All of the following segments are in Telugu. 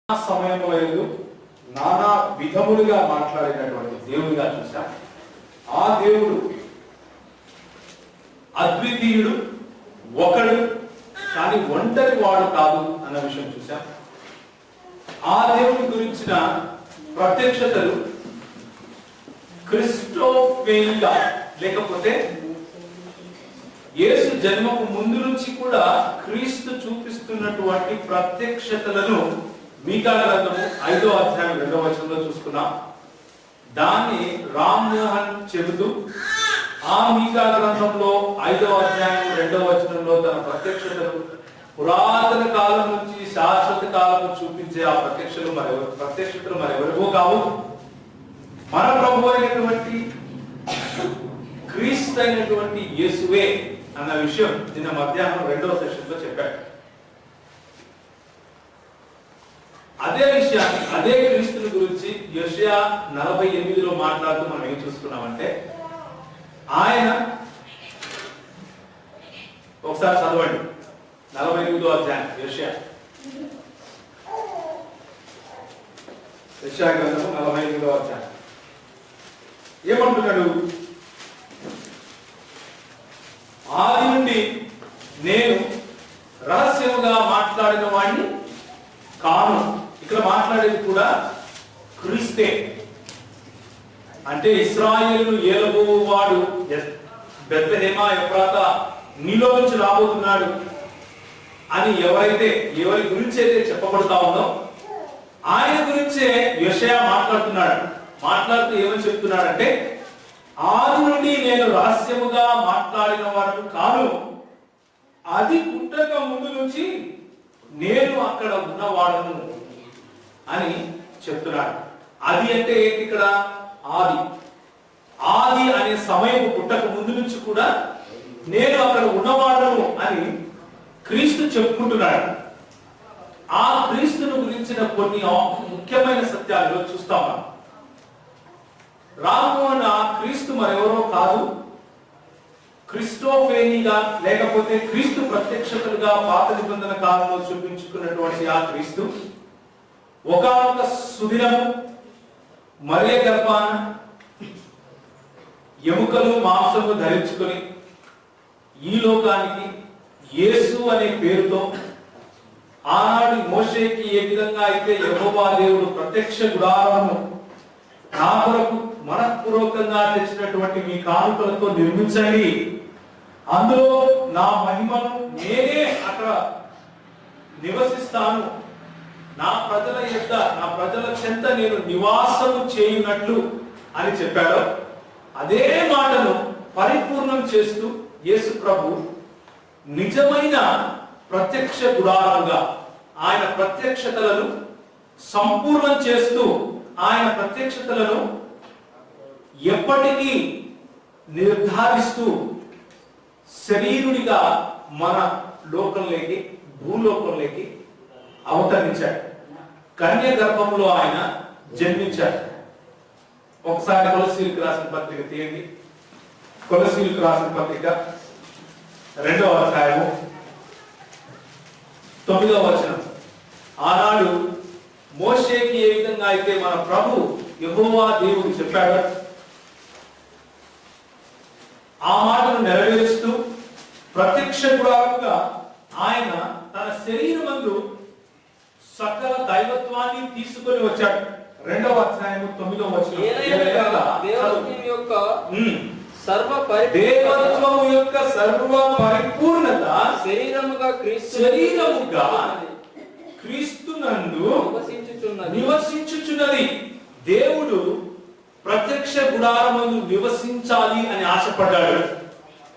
సమయంలో నానా విధములుగా మాట్లాడినటువంటి దేవుడిగా చూసా. ఆ దేవుడు అద్వితీయుడు, ఒకడు, కానీ ఒంటరి వాడు కాదు అన్న విషయం చూసా. ఆ దేవుడి గురించిన ప్రత్యక్షతలు క్రిస్టోఫేనిగా లేకపోతే యేసు జన్మకు ముందు నుంచి కూడా క్రీస్తు చూపిస్తున్నటువంటి ప్రత్యక్షతలను మీకా గ్రంథము 5వ అధ్యాయం 2వ వచనంలో చూసుకున్నాం. దాన్ని రామ్ మోహన్ చెబుతూ ఆ మీకా గ్రంథంలో 5వ అధ్యాయం 2వ వచనంలో తన ప్రత్యక్షతలు పురాతన కాలం నుంచి శాశ్వత కాలం చూపించే ఆ ప్రత్యక్షతలు మరెవరివో కావు, మన ప్రభు అయినటువంటి క్రీస్తు అయినటువంటి యేసువే అన్న విషయం నిన్న మధ్యాహ్నం 2వ సెషన్ లో చెప్పాడు. అదే విషయాన్ని, అదే క్రీస్తుని గురించి యెషయా 48లో మాట్లాడుతూ మనం ఏం చూసుకున్నామంటే, ఆయన ఒకసారి చదవండి 48వ అధ్యాయం యెషయా గ్రంథము 48వ అధ్యాయం ఏమంటున్నాడు? ఆది నుండి నేను రహస్యముగా మాట్లాడిన వాడిని కాను. ఇక్కడ మాట్లాడేది కూడా క్రీస్తే. అంటే ఇశ్రాయేలును ఏలబోవాడు బెత్లెహేమ ఎఫ్రాతా నీలో నుంచి రాబోతున్నాడు అని ఎవరి గురించి అయితే చెప్పబడతా ఉందో ఆయన గురించే యెషయా మాట్లాడుతూ ఏమని చెప్తున్నాడంటే, ఆది నుండి నేను రహస్యముగా మాట్లాడిన వాడు కాను, అది పుట్టక ముందు నుంచి నేను అక్కడ ఉన్నవాడను అని చెప్తున్నాడు. అది అంటే ఏంటి? ఇక్కడ ఆది అనే సమయం పుట్టక ముందు నుంచి కూడా నేను అక్కడ ఉన్నవాడను అని క్రీస్తు చెప్పుకుంటున్నాడు. ఆ క్రీస్తును గురించిన కొన్ని ముఖ్యమైన సత్యాలు చూస్తాం. రామోహన్ ఆ క్రీస్తు మరెవరో కాదు, క్రిస్టోఫేనిగా లేకపోతే క్రీస్తు ప్రత్యక్షతలుగా పాత నిబంధన కాలంలో చూపించుకున్నటువంటి ఆ క్రీస్తు ఒకానొక సుదినము మరియ గర్భాన ఎముకలు మాంసము ధరించుకొని ఈ లోకానికి యేసు అనే పేరుతో ఆనాడు మోషేకి ఏ విధంగా అయితే యెహోవా దేవుడు ప్రత్యక్ష గుడారమును నా కొరకు మనఃపూర్వకంగా తెచ్చినటువంటి మీ కానుకలతో నిర్మించండి, అందులో నా మహిమను నేనే అక్కడ నివసిస్తాను, నా ప్రజల చెంత నేను నివాసము చేయునట్లు అని చెప్పాడు. అదే మాటను పరిపూర్ణం చేస్తూ యేసు ప్రభు నిజమైన ప్రత్యక్ష గుడారముగా ఆయన ప్రత్యక్షతలను సంపూర్ణం చేస్తూ ఆయన ప్రత్యక్షతలను ఎప్పటికీ నిర్ధారిస్తూ శరీరుడిగా మన లోకంలోకి భూలోకంలోకి అవతరించాడు. కన్య గర్భంలో ఆయన జన్మించాడు. ఒకసారి కొలసీలకు రాసిన పత్రిక తీయండి. కొలసీలకు రాసిన పత్రిక 2వ అధ్యాయము 9వ వచనం. ఆనాడు మోషేకి ఏ విధంగా అయితే మన ప్రభు యెహోవా దేవుడు చెప్పాడు, ఆ మాటను నెరవేరుస్తూ ప్రత్యక్ష గుడారముగా ఆయన తన శరీరమందు సకల దైవత్వాన్ని తీసుకొని వచ్చాడు. 2వ అధ్యాయము 9వ వచనం. దేవత్వము యొక్క సర్వ పరిపూర్ణత శరీరముగా క్రీస్తునందు నివసించుచున్నది. దేవుడు ప్రత్యక్ష గుడారమందు నివసించాలి అని ఆశపడ్డాడు.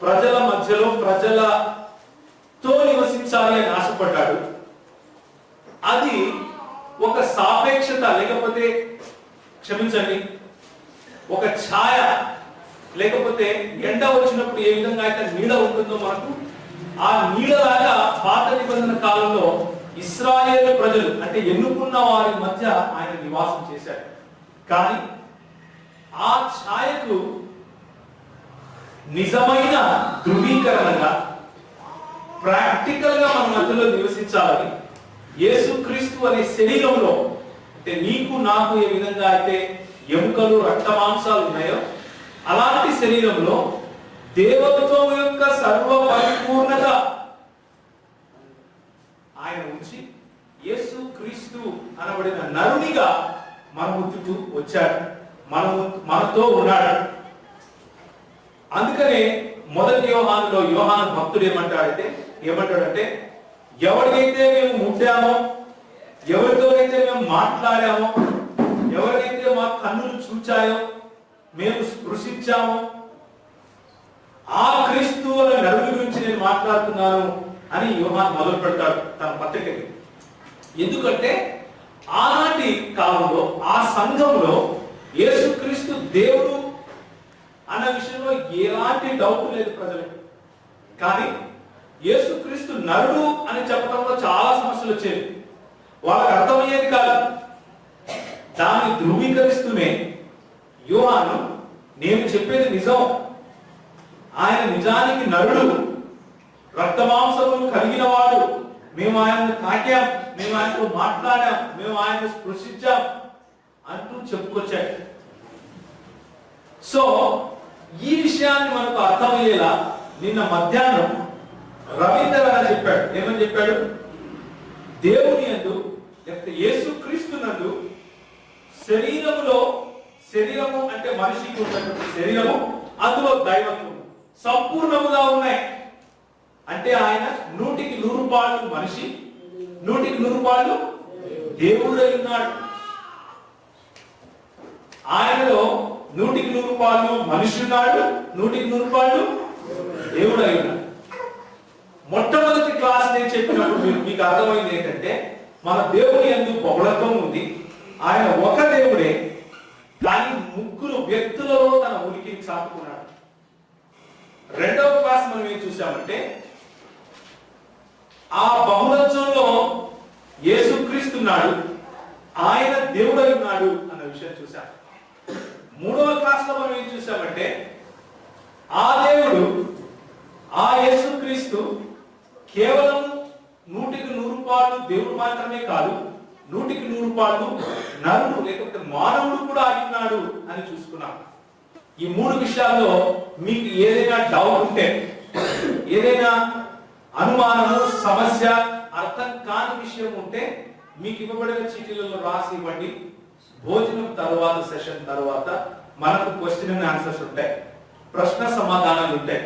ప్రజల మధ్యలో ప్రజలతో నివసించాలి అని ఆశపడ్డాడు. అది ఒక సాపేక్షత, లేకపోతే క్షమించండి, ఒక ఛాయ, లేకపోతే ఎండ వచ్చినప్పుడు ఏ విధంగా అయితే నీడ ఉంటుందో మనకు ఆ నీడలాగా పాత నిబంధన కాలంలో ఇశ్రాయేలు ప్రజలు అంటే ఎన్నుకున్న వారి మధ్య ఆయన నివాసం చేశాడు. కానీ ఆ ఛాయకు నిజమైన ధృవీకరణగా ప్రాక్టికల్ గా మన మధ్యలో నివసించాలని యేసుక్రీస్తు అనే శరీరంలో, అంటే నీకు నాకు ఏ విధంగా అయితే ఎముకలు రక్త మాంసాలు ఉన్నాయో అలాంటి శరీరంలో దేవత్వం యొక్క సర్వ పరిపూర్ణత ఆయన ఉంచి యేసుక్రీస్తు అనబడిన నరునిగా మన ముందుకు వచ్చాడు, మనతో ఉన్నాడు. అందుకనే మొదటి యోహానులో యోహాను భక్తుడు ఏమంటాడంటే ఎవరికైతే మేము ముట్టామో, ఎవరితో అయితే మేము మాట్లాడామో, ఎవరికైతే మా కన్నులు చూచాయో, మేము స్పృశించామో ఆ క్రీస్తు అనే నరుని గురించి నేను మాట్లాడుతున్నాను అని యోహాను మొదలు పెడతాడు తన పత్రికని. ఎందుకంటే ఆనాటి కాలంలో ఆ సంఘంలో యేసుక్రీస్తు దేవుడు అన్న విషయంలో ఎలాంటి డౌట్ లేదు ప్రజలకు. కానీ యేసుక్రీస్తు నరుడు అని చెప్పడంలో చాలా సమస్యలు వచ్చేవి, వాళ్ళకి అర్థమయ్యేది కాదు. దాన్ని ధృవీకరిస్తూనే యోహాను నేను చెప్పేది నిజం, ఆయన నిజానికి నరుడు, రక్తమాంసములు కలిగిన వాడు, మేము ఆయనను తాకాం, మేము ఆయనతో మాట్లాడాం, మేము ఆయనను స్పృశించాం అంటూ చెప్పుకొచ్చాడు. సో ఈ విషయాన్ని మనకు అర్థమయ్యేలా నిన్న మధ్యాహ్నం రవీంద్ర గారు చెప్పాడు. ఏమని చెప్పాడు? దేవుని యందు లేకపోతే యేసుక్రీస్తు నందు శరీరము అంటే మనిషికి ఉన్నటువంటి శరీరము, అందులో దైవత్వం సంపూర్ణముగా ఉన్నాయి. అంటే ఆయన 100% మనిషి, 100% దేవుడై ఉన్నాడు. ఆయనలో 100% మనిషి ఉన్నాడు, 100% దేవుడై ఉన్నాడు. మొట్టమొదటి క్లాస్ నేను చెప్పినప్పుడు మీకు అర్థమైంది ఏంటంటే మన దేవుని యందు బహుళత్వం ఉంది, ఆయన ఒక దేవుడే, కానీ ముగ్గురు వ్యక్తులలో తన ఉనికిని చాటుకున్నాడు. రెండవ క్లాస్ మనం ఏం చూసామంటే ఆ బహుళత్వంలో యేసుక్రీస్తున్నాడు, ఆయన దేవుడై ఉన్నాడు అన్న విషయం చూసాం. మూడవ క్లాస్ లో మనం ఏం చూసామంటే ఆ దేవుడు, ఆ యేసుక్రీస్తు కేవలం 100% దేవుడు మాత్రమే కాదు, 100% నరుడు లేకపోతే మానవుడు కూడా అయి ఉన్నాడు అని చూసుకున్నాం. ఈ మూడు విషయాల్లో మీకు ఏదైనా డౌట్ ఉంటే, ఏదైనా అనుమానము, సమస్య, అర్థం కాని విషయం ఉంటే మీకు ఇవ్వబడిన చీటీలలో రాసి ఇవ్వండి. భోజనం తర్వాత, సెషన్ తర్వాత మనకు క్వశ్చన్ అండ్ ఆన్సర్స్ ఉంటాయి, ప్రశ్న సమాధానాలు ఉంటాయి.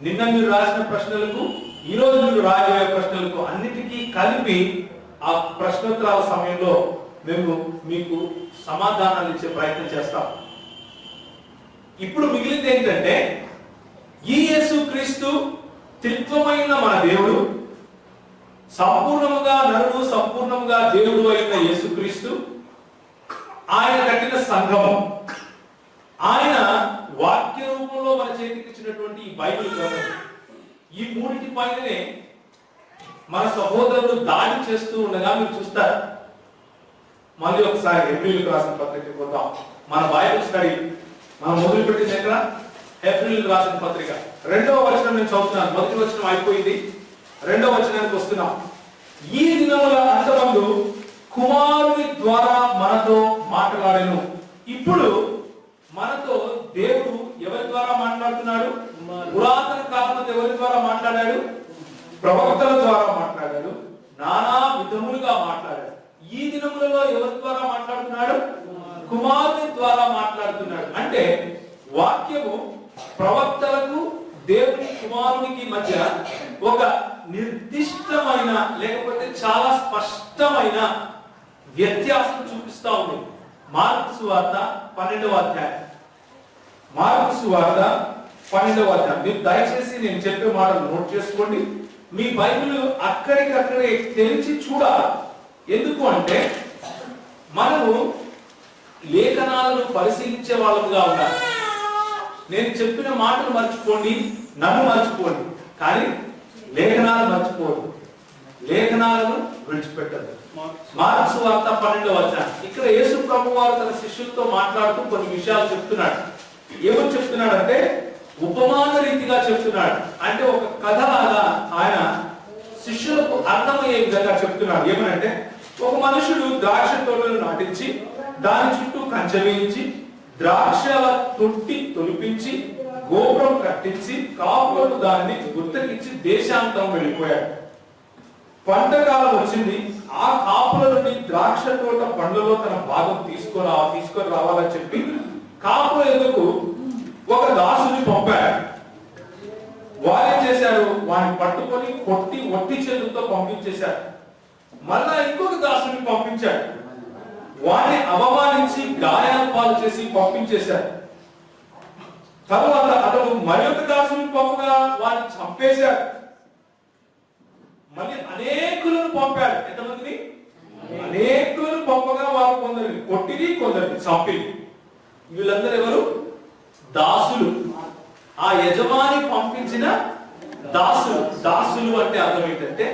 నిన్న మీరు రాసిన ప్రశ్నలకు, ఈ రోజు మీరు రాయబోయే ప్రశ్నలకు అన్నిటికీ కలిపి ఆ ప్రశ్నోత్తరాల సమయంలో మేము మీకు సమాధానాలు ఇచ్చే ప్రయత్నం చేస్తాం. ఇప్పుడు మిగిలింది ఏంటంటే ఈ యేసుక్రీస్తు త్రిత్వమైన మన దేవుడు, సంపూర్ణముగా నరుడు, సంపూర్ణముగా దేవుడు అయిన యేసుక్రీస్తు, ఆయన కట్టిన సంఘము, ఆయన వాక్య రూపంలో మన చేతికి ఇచ్చినటువంటి ఈ బైబిల్ గ్రంథం, ఈ మూడింటి పైననే మన సహోదరులు దాడి చేస్తూ ఉండగా మీరు చూస్తారు. మళ్ళీ ఒకసారి హెబ్రీయులకు రాసిన పత్రిక పోతాం. మన బైబిల్ స్టడీ మనం మొదలుపెట్టింది ఎక్కడ? హెబ్రీయులకు రాసిన పత్రిక 2వ వచనం నేను చదువుతున్నాను. మొదటి వచనం అయిపోయింది, 2వ వచనానికి వస్తున్నాం. ఈ దినముల అంతమందు కుమారుని ద్వారా మనతో మాట్లాడెను. ఇప్పుడు మనతో దేవుడు ఎవరి ద్వారా మాట్లాడుతున్నాడు? పురాతన కాలంలో ఎవరి ద్వారా మాట్లాడాడు? ప్రవక్తల ద్వారా మాట్లాడాడు, నానా విధములుగా మాట్లాడాడు. ఈ దినములలో ఎవరి ద్వారా మాట్లాడుతున్నాడు? కుమారుని ద్వారా మాట్లాడుతున్నాడు. అంటే వాక్యము ప్రవక్తలకు దేవుని కుమారునికి మధ్య ఒక నిర్దిష్టమైన లేకపోతే చాలా స్పష్టమైన వ్యత్యాసం చూపిస్తా ఉంది. మార్కు సువార్త 12వ అధ్యాయం, మార్కు సువార్త 12వ అధ్యాయం. మీరు దయచేసి నేను చెప్పే మాటలు నోట్ చేసుకోండి. మీ బైబిల్ అక్కడికక్కడే తెరిచి చూడాలి. ఎందుకు అంటే మనము లేఖనాలను పరిశీలించే వాళ్ళుగా ఉండాలి. నేను చెప్పిన మాటలు మర్చిపోండి, నన్ను మర్చిపోండి, కానీ లేఖనాలు మర్చిపోవద్దు, లేఖనాలను విడిచిపెట్టదు. మార్కు సువార్త 12వ అధ్యాయం. ఇక్కడ యేసు ప్రభువు వారు తన శిష్యులతో మాట్లాడుతూ కొన్ని విషయాలు చెప్తున్నాడు. ఏమని చెప్తున్నాడంటే ఉపమాన రీతిగా చెప్తున్నాడు. అంటే ఒక కథలాగా ఆయన శిష్యులకు అర్థమయ్యే విధంగా చెప్తున్నాడు. ఏమనంటే, ఒక మనుషుడు ద్రాక్ష తోటను నాటించి దాని చుట్టూ కంచె వేయించి ద్రాక్షల తొట్టి తొలిపించి గోపురం కట్టించి కాపులకు దానిని గుర్తకిచ్చి దేశాంతరం వెళ్ళిపోయాడు. పంట కాలం వచ్చింది. ఆ కాపుల నుండి ద్రాక్ష తోట పండ్లలో తన భాగం తీసుకొని రావాలని చెప్పి కాపుల ఎందుకు ఒక దాసుని పంపాడు. వారేం చేశారు? వాడిని పట్టుకొని కొట్టి ఒట్టి చేతులతో పంపించేశారు. మళ్ళా ఇంకొక దాసుని పంపించాడు. వాడిని అవమానించి గాయాలు పాలు చేసి పంపించేశారు. తరువాత అతను మరొక దాసుని పంపగా వాడిని చంపేశాడు. మళ్ళీ అనేకులను పంపాడు. ఎంతమందిని? అనేకులను పంపగా వారు కొందరిని కొట్టిది, కొందరిని చంపింది. వీళ్ళందరూ ఎవరు? దాసులు. ఆ యజమాని పంపించిన దాసులు. దాసులు అంటే అర్థం ఏంటంటే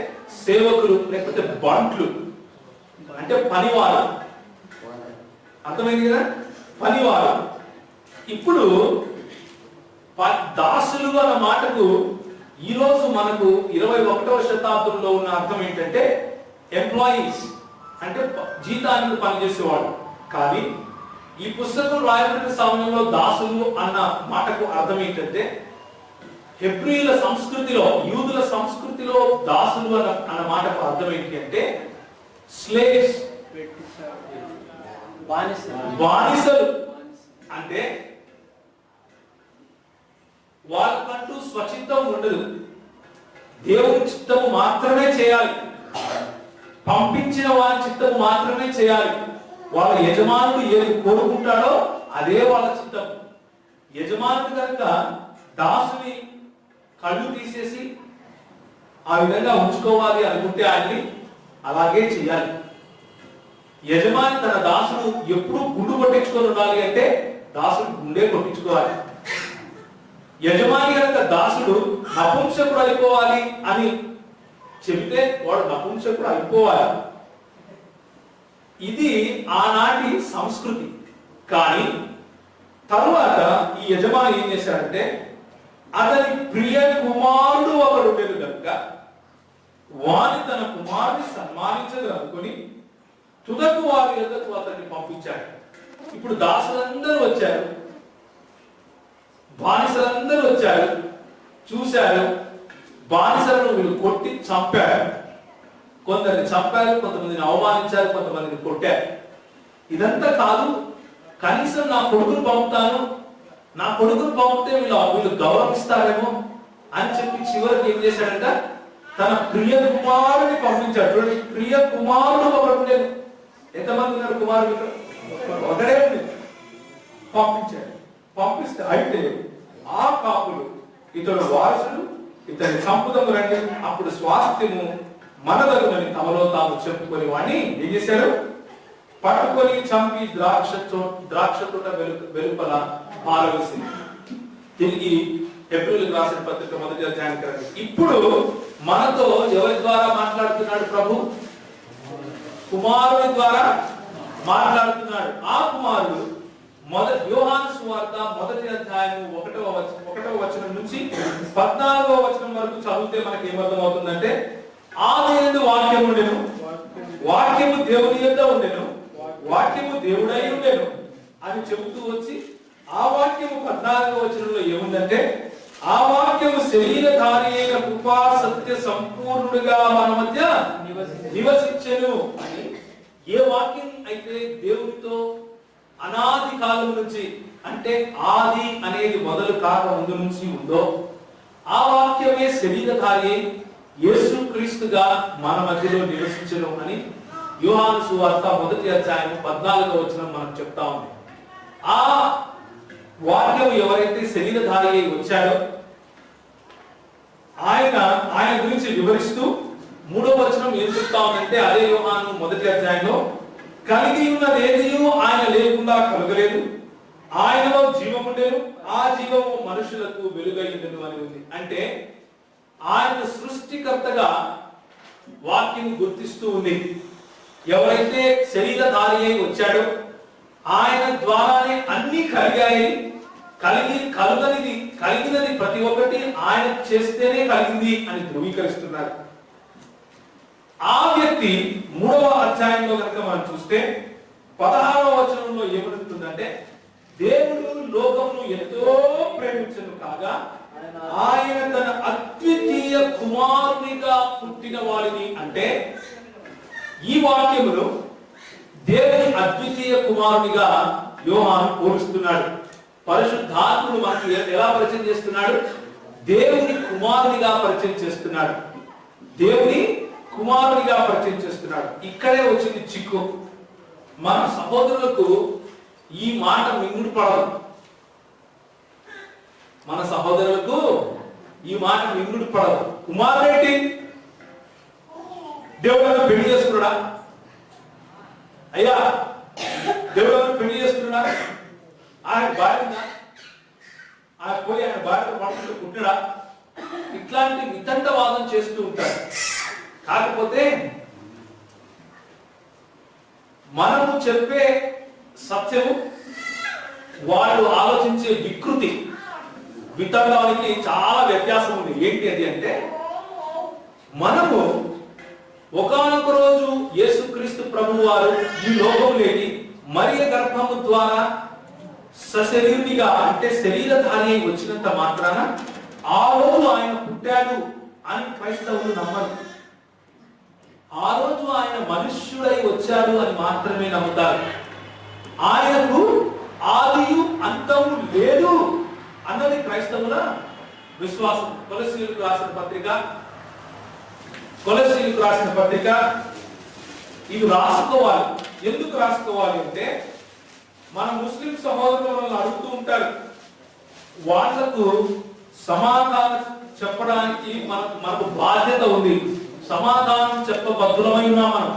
సేవకులు, లేకపోతే బంట్లు, అంటే పనివారు. అర్థమైంది కదా? పనివారు. ఇప్పుడు దాసులు అన్న మాటకు ఈరోజు మనకు 21వ శతాబ్దంలో ఉన్న అర్థం ఏంటంటే ఎంప్లాయీస్, అంటే జీతానికి పనిచేసేవాడు. కానీ ఈ పుస్తకం రాయబడిన సమయంలో దాసులు అన్న మాటకు అర్థం ఏంటంటే హెబ్రీల సంస్కృతిలో, యూదుల సంస్కృతిలో దాసులు అన్న మాటకు అర్థం ఏంటి అంటే స్లేవ్స్, బానిసలు. అంటే వాళ్ళకంటూ స్వచిత్తం ఉండదు. దేవుని చిత్తము మాత్రమే చేయాలి. పంపించిన వారి చిత్తము మాత్రమే చేయాలి. వాళ్ళ యజమానుడు ఏది కోరుకుంటాడో అదే వాళ్ళ చిత్తం. యజమానుడు కనుక దాసుని కళ్ళు తీసేసి ఆ విధంగా ఉంచుకోవాలి అనుకుంటే ఆయన్ని అలాగే చేయాలి. యజమాని తన దాసుడు ఎప్పుడు గుండు కొట్టించుకొని ఉండాలి అంటే దాసుడు గుండె కొట్టించుకోవాలి. యజమాని కనుక దాసుడు నపుంసకుడు అయిపోవాలి అని చెబితే వాడు నపుంసకుడు అయిపోవాలి. ఇది ఆనాటి సంస్కృతి. కానీ తరువాత ఈ యజమాని ఏం చేశాడంటే అతని ప్రియ కుమారుడు ఒకడు ఉండేది కనుక వాని తన కుమారుని సన్మానించదు అనుకుని తుదకు వారి యొద్దకు అతన్ని పంపించాడు. ఇప్పుడు దాసులందరూ వచ్చారు, బానిసలందరూ వచ్చారు, చూశారు. బానిసలను వీళ్ళు కొట్టి చంపారు. కొందరిని చంపారు, కొంతమందిని అవమానించారు, కొంతమందిని కొట్టారు. ఇదంతా కాదు, కనీసం నా కొడుకును పంపుతాను, నా కొడుకును పంపితే వీళ్ళు గౌరవిస్తారేమో అని చెప్పి చివరికి ఏం చేశాడంట, తన ప్రియ కుమారుని పంపించాడు. చూడండి, ప్రియ కుమారుడు ఒకడు ఉండేది. ఎంతమంది ఉన్నారు కుమారుడు? ఒకడే ఉంది. పంపించాడు. పంపిస్తే అయితే ఆ కాపులు ఇతడు వారసుడు, ఇతని చంపుదము రండి, అప్పుడు స్వాస్థ్యము మనదగునని తమలో తాము చెప్పుకొని వాడిని ఏం చేశారు? పట్టుకొని చంపి ద్రాక్ష తోట వెలుపల పారవేసింది. తిరిగి హెబ్రీయులకు రాసిన పత్రిక 1వ అధ్యాయానికి రండి. ఇప్పుడు మనతో ఎవరి ద్వారా మాట్లాడుతున్నాడు ప్రభు? కుమారుని ద్వారా మాట్లాడుతున్నాడు. ఆ కుమారుడు యోహాను సువార్త 1వ అధ్యాయం 1వ వచనం నుంచి 14వ వచనం వరకు చదివితే మనకి ఏమర్థం అవుతుందంటే, ఆదియందు వాక్యము ఉండెను, వాక్యము దేవుని యొద్ద ఉండెను, వాక్యము దేవుడై ఉండెను అని చెబుతూ వచ్చి ఆ వాక్యము 14వ వచనంలో ఏముందంటే, ఆ వాక్యము శరీరధారి అయిన కృపా సత్య సంపూర్ణుడిగా మన మధ్య నివసించెను అని. ఏ వాక్యం అయితే దేవునితో అనాది కాలం నుంచి, అంటే ఆది అనేది మొదలు కాక ముందు నుంచి ఉందో ఆ వాక్యమే శరీరధారి యేసు క్రీస్తుగా మన మధ్యలో నివసించెను అని యోహాను సువార్త 1వ అధ్యాయం 14వ వచనం మనకు చెప్తా ఉంది. ఆ వాక్యం ఎవరైతే శరీరధారి అయి వచ్చాడో ఆయన గురించి వివరిస్తూ 3వ వచనం ఏం చెప్తా ఉందంటే, అదే యోహాను 1వ అధ్యాయంలో, కలిగి ఉన్నదేదియు ఆయన లేకుండా కలగలేదు, ఆయనలో జీవము ఉండెను, ఆ జీవము మనుషులకు వెలుగైందెను అని ఉంది. అంటే ఆయన సృష్టికర్తగా వాక్యం గుర్తిస్తూ ఉంది. ఎవరైతే శరీరధారి అయి వచ్చాడో ఆయన ద్వారానే అన్ని కలిగాయి. కలిగినది ప్రతి ఒక్కటి ఆయన చేస్తేనే కలిగింది అని ధృవీకరిస్తున్నారు. ఆ వ్యక్తి 3వ అధ్యాయంలో కనుక మనం చూస్తే 16వ వచనంలో ఏమనుంటుందంటే, దేవుడు లోకమును ఎంతో ప్రేమించను కాగా ఆయన తన అద్వితీయ కుమారునిగా పుట్టిన వాడిని, అంటే ఈ వాక్యమును దేవుని అద్వితీయ కుమారునిగా యోహాను పోలుస్తున్నాడు. పరిశుద్ధాత్ముడు మనకు ఎలా పరిచయం చేస్తున్నాడు? దేవుని కుమారునిగా పరిచయం చేస్తున్నాడు. దేవుని కుమారునిగా పరిచయం చేస్తున్నాడు. ఇక్కడే వచ్చింది చిక్కు. మన సహోదరులకు ఈ మాట మింగుడు పడదు. మన సహోదరులకు ఈ మాట మింగుడు పడదు. కుమారుడేంటి? దేవుడు పెళ్లి చేసుకున్నాడా? అయ్యా, దేవుడు పెళ్లి చేసుకున్నాడా? ఆయన భార్య ఆయన పోయి ఆయన భార్య పడుతుంటే పుట్టినా? ఇట్లాంటి వితండవాదం చేస్తూ ఉంటారు. కాకపోతే మనము చెప్పే సత్యము, వాళ్ళు ఆలోచించే వికృతి, వితండానికి చాలా వ్యత్యాసం ఉంది. ఏంటి అది అంటే, మనము ఒకానొక రోజు యేసుక్రీస్తు ప్రభువు వారు ఈ లోకంలోకి మరియ గర్భము ద్వారా సశరీరునిగా, అంటే శరీరధారి వచ్చినంత మాత్రాన ఆ రోజు ఆయన పుట్టాడు అని క్రైస్తవులు నమ్మరు. ఆ రోజు ఆయన మనుష్యుడై వచ్చాడు అని మాత్రమే నమ్ముతారు. ఆయనకు ఆదియు అంతము లేదు అన్నది క్రైస్తవుల విశ్వాసం. కొలస్సీయులకు రాసిన పత్రిక ఇవి రాసుకోవాలి. ఎందుకు రాసుకోవాలి అంటే, మన ముస్లిం సహోదరులు మనల్ని అడుగుతూ ఉంటారు. వాళ్లకు సమాధానం చెప్పడానికి మనకు బాధ్యత ఉంది. సమాధానం చెప్పబద్ధులమై ఉన్నాం మనం.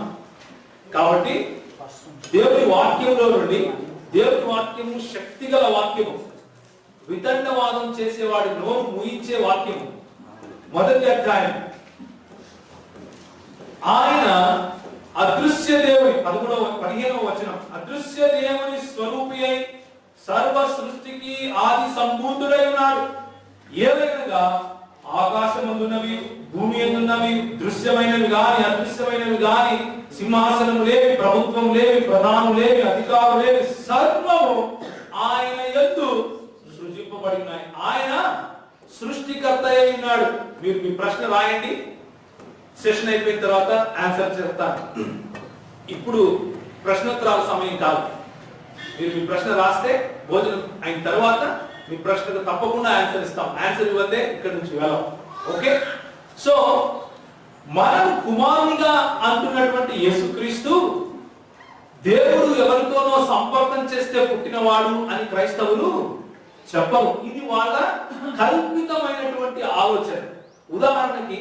కాబట్టి దేవుని వాక్యంలో నుండి, దేవుని వాక్యము శక్తిగల వాక్యము, వితండవాదం చేసేవాడి నోరు ముయించే వాక్యము. 1వ అధ్యాయం, ఆయన అదృశ్య దేవుని 15వ వచనం, అదృశ్య దేవుని స్వరూపి అయి సర్వ సృష్టికి ఆది సంభూతుడై ఉన్నాడు. ఏదైనా ఆకాశమందున్నవి, భూమి యందున్నవి, దృశ్యమైనవి గాని అదృశ్యమైనవి గాని, సింహాసనం లేవి, ప్రభుత్వం లేవి, ప్రధానం లేవి, అధికారం లేవి, సర్వము ఆయన యందు సృజింపబడి ఉన్నాయి. ఆయన సృష్టికర్త అయి ఉన్నాడు. మీరు మీ ప్రశ్న రాయండి, సెషన్ అయిపోయిన తర్వాత ఆన్సర్ చేస్తాను. ఇప్పుడు ప్రశ్నోత్తరాల సమయం కాదు. మీరు మీ ప్రశ్న రాస్తే భోజనం అయిన తర్వాత మీ ప్రశ్నకు తప్పకుండా ఆన్సర్ ఇస్తాం. ఆన్సర్ ఇవ్వదే ఇక్కడ నుంచి వెళ్ళాం. ఓకే, సో మనం కుమారునిగా అంటున్నటువంటి యేసుక్రీస్తు దేవుడు ఎవరితోనో సంపర్కం చేస్తే పుట్టినవాడు అని క్రైస్తవులు చెప్పరు. ఇది వాళ్ళ కల్పితమైనటువంటి ఆలోచన. ఉదాహరణకి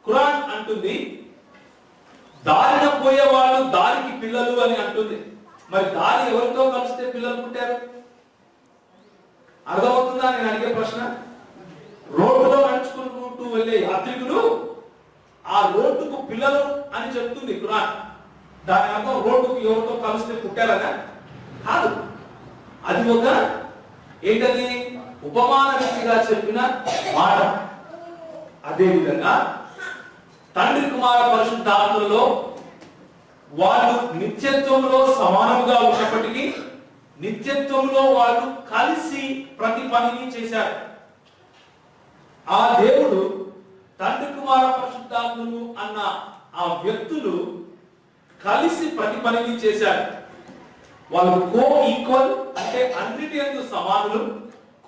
ఖురాన్ అంటుంది దారిన పోయేవాళ్ళు దారికి పిల్లలు అని అంటుంది. మరి దారి ఎవరితో కలిస్తే పిల్లలు పుట్టారు? అర్థమవుతుందా నేను అడిగే ప్రశ్న? రోడ్డులో నడుచుకుంటూ వెళ్ళే యాత్రికులు ఆ రోడ్డుకు పిల్లలు అని చెప్తుంది ఖురాన్. దాని అర్థం రోడ్డుకు ఎవరితో కలిస్తే పుట్టారనా? కాదు. అది ఒక ఏంటది? ఉపమాన రీతిగా చెప్పిన మాట. అదే విధంగా తండ్రి కుమార పరిశుద్ధాత్మలో వాళ్ళు నిత్యత్వంలో సమానంగా ఉన్నప్పటికీ నిత్యత్వంలో వాళ్ళు కలిసి ప్రతి పనిని చేశారు. ఆ దేవుడు తండ్రి కుమార పరిశుద్ధాత్మలు అన్న ఆ వ్యక్తులు కలిసి ప్రతి పనిని చేశారు. వాళ్ళు కో ఈక్వల్ అంటే అన్నిటి యందు సమానులు,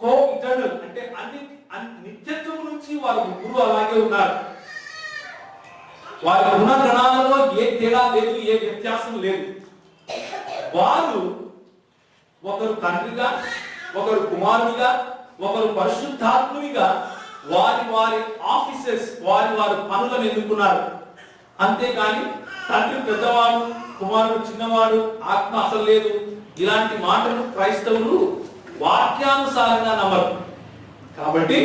కో ఇటర్నల్ అంటే నిత్యత్వం నుంచి వారు ముగ్గురు అలాగే ఉన్నారు. వారి గుణగణాలలో ఏ తేడా లేదు, ఏ వ్యత్యాసం లేదు. వారు ఒకరు తండ్రిగా, ఒకరు కుమారునిగా, ఒకరు పరిశుద్ధాత్మునిగా వారి వారి ఆఫీసెస్, వారి వారి పనులను ఎన్నుకున్నారు. అంతేకాని తండ్రి పెద్దవాడు, కుమారుడు చిన్నవాడు, ఆత్మ అసలు లేదు, ఇలాంటి మాటలు క్రైస్తవులు వాక్యానుసారంగా నమ్మరు. కాబట్టి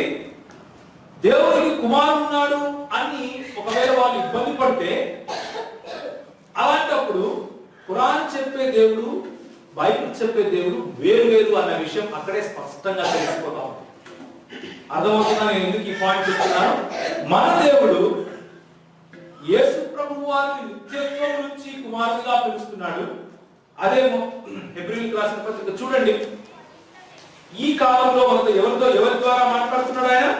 దేవునికి కుమారుడున్నాడు అని ఒకవేళ వాళ్ళు ఇబ్బంది పడితే, అలాంటప్పుడు ఖురాన్ చెప్పే దేవుడు, బైబిల్ చెప్పే దేవుడు వేరు వేరు అన్న విషయం అక్కడే స్పష్టంగా తెలిసిపోతాం. అర్థమవుతుందా నేను ఎందుకు ఈ పాయింట్ చెప్తున్నాను? మన దేవుడు యేసు ప్రభువు వారిని నిత్యత్వం నుంచి కుమారునిగా పిలుస్తున్నాడు. అదేమో హెబ్రీయులకు రాసిన పత్రిక చూడండి. ఈ కాలంలో ఎవరి ద్వారా మాట్లాడుతున్నాడు? ఆయన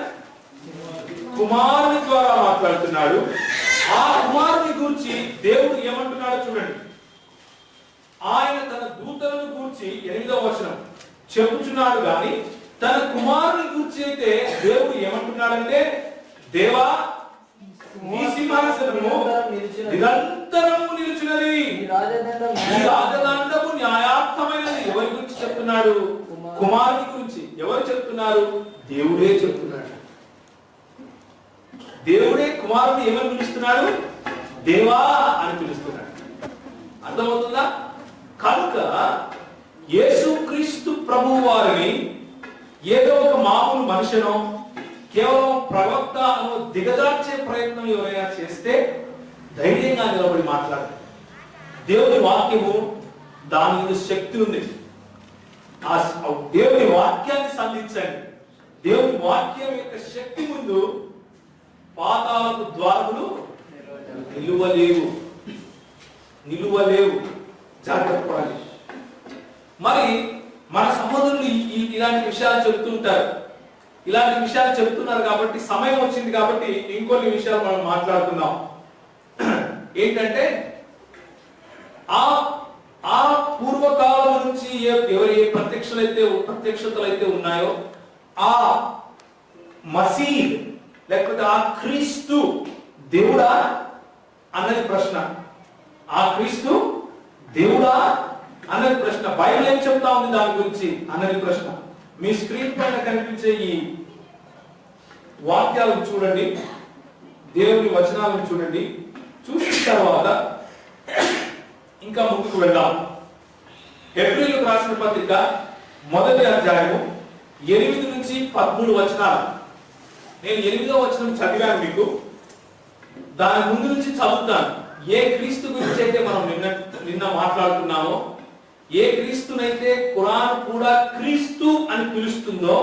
కుమారుని ద్వారా మాట్లాడుతున్నాడు. ఆ కుమారుని గురించి దేవుడు ఏమంటున్నాడో చూడండి. ఆయన తన దూతలను గూర్చి 8వ వచనం చెప్పుచున్నాడు గాని తన కుమారుని గురించి అయితే దేవుడు ఏమంటున్నాడంటే, దేవా నీ సింహాసనము నిరంతరము నిలుచున్నది, నీ రాజదండము న్యాయార్థమైనది. ఎవరి గురించి చెప్తున్నాడు? కుమారుని గురించి. ఎవరు చెప్తున్నారు? దేవుడే చెప్తున్నాడు. దేవుడే కుమారుని ఏమని పిలుస్తున్నాడు? దేవా అని పిలుస్తున్నాడు. అర్థమవుతుందా? కనుక యేసుక్రీస్తు ప్రభువు వారిని ఏదో ఒక మామూలు మనిషినో కేవలం ప్రవక్త అనో దిగజార్చే ప్రయత్నం ఎవరైనా చేస్తే ధైర్యంగా నిలబడి మాట్లాడాలి. దేవుని వాక్యము దాని మీద శక్తి ఉంది. ఆ దేవుని వాక్యాన్ని సంధించండి. దేవుని వాక్యం యొక్క శక్తి ముందు పాతాళపు ద్వారములు నిలువలేవు. జాగ్రత్త పడాలి. మరి మన సహోదరులు ఇలాంటి విషయాలు చెప్తుంటారు. ఇలాంటి విషయాలు చెప్తున్నారు కాబట్టి సమయం వచ్చింది కాబట్టి ఇంకొన్ని విషయాలు మనం మాట్లాడుకుందాం. ఏంటంటే ఆ పూర్వకాలం నుంచి ఎవరి ప్రత్యక్షతలు అయితే ఉన్నాయో ఆ మసీహ్ లేకపోతే ఆ క్రీస్తు దేవుడా అన్నది ప్రశ్న. ఆ క్రీస్తు దేవుడా అన్నది ప్రశ్న. బైబిల్ ఏం చెప్తా ఉంది దాని గురించి అన్నది ప్రశ్న. మీ స్క్రీన్ పైన కనిపించే ఈ వాక్యాలను చూడండి, దేవుని వచనాలను చూడండి. చూసిన తర్వాత ఇంకా ముందుకు వెళ్దాం. హెబ్రీయులకు రాసిన పత్రిక 1వ అధ్యాయము 8 నుంచి 13 వచనాలు. నేను 8వ వచనం చదివాను మీకు. దాని ముందు నుంచి చదువుతాను. ఏ క్రీస్తు గురించి అయితే మనం నిన్న మాట్లాడుతున్నామో, ఏ క్రీస్తునైతే ఖురాన్ కూడా క్రీస్తు అని పిలుస్తుందో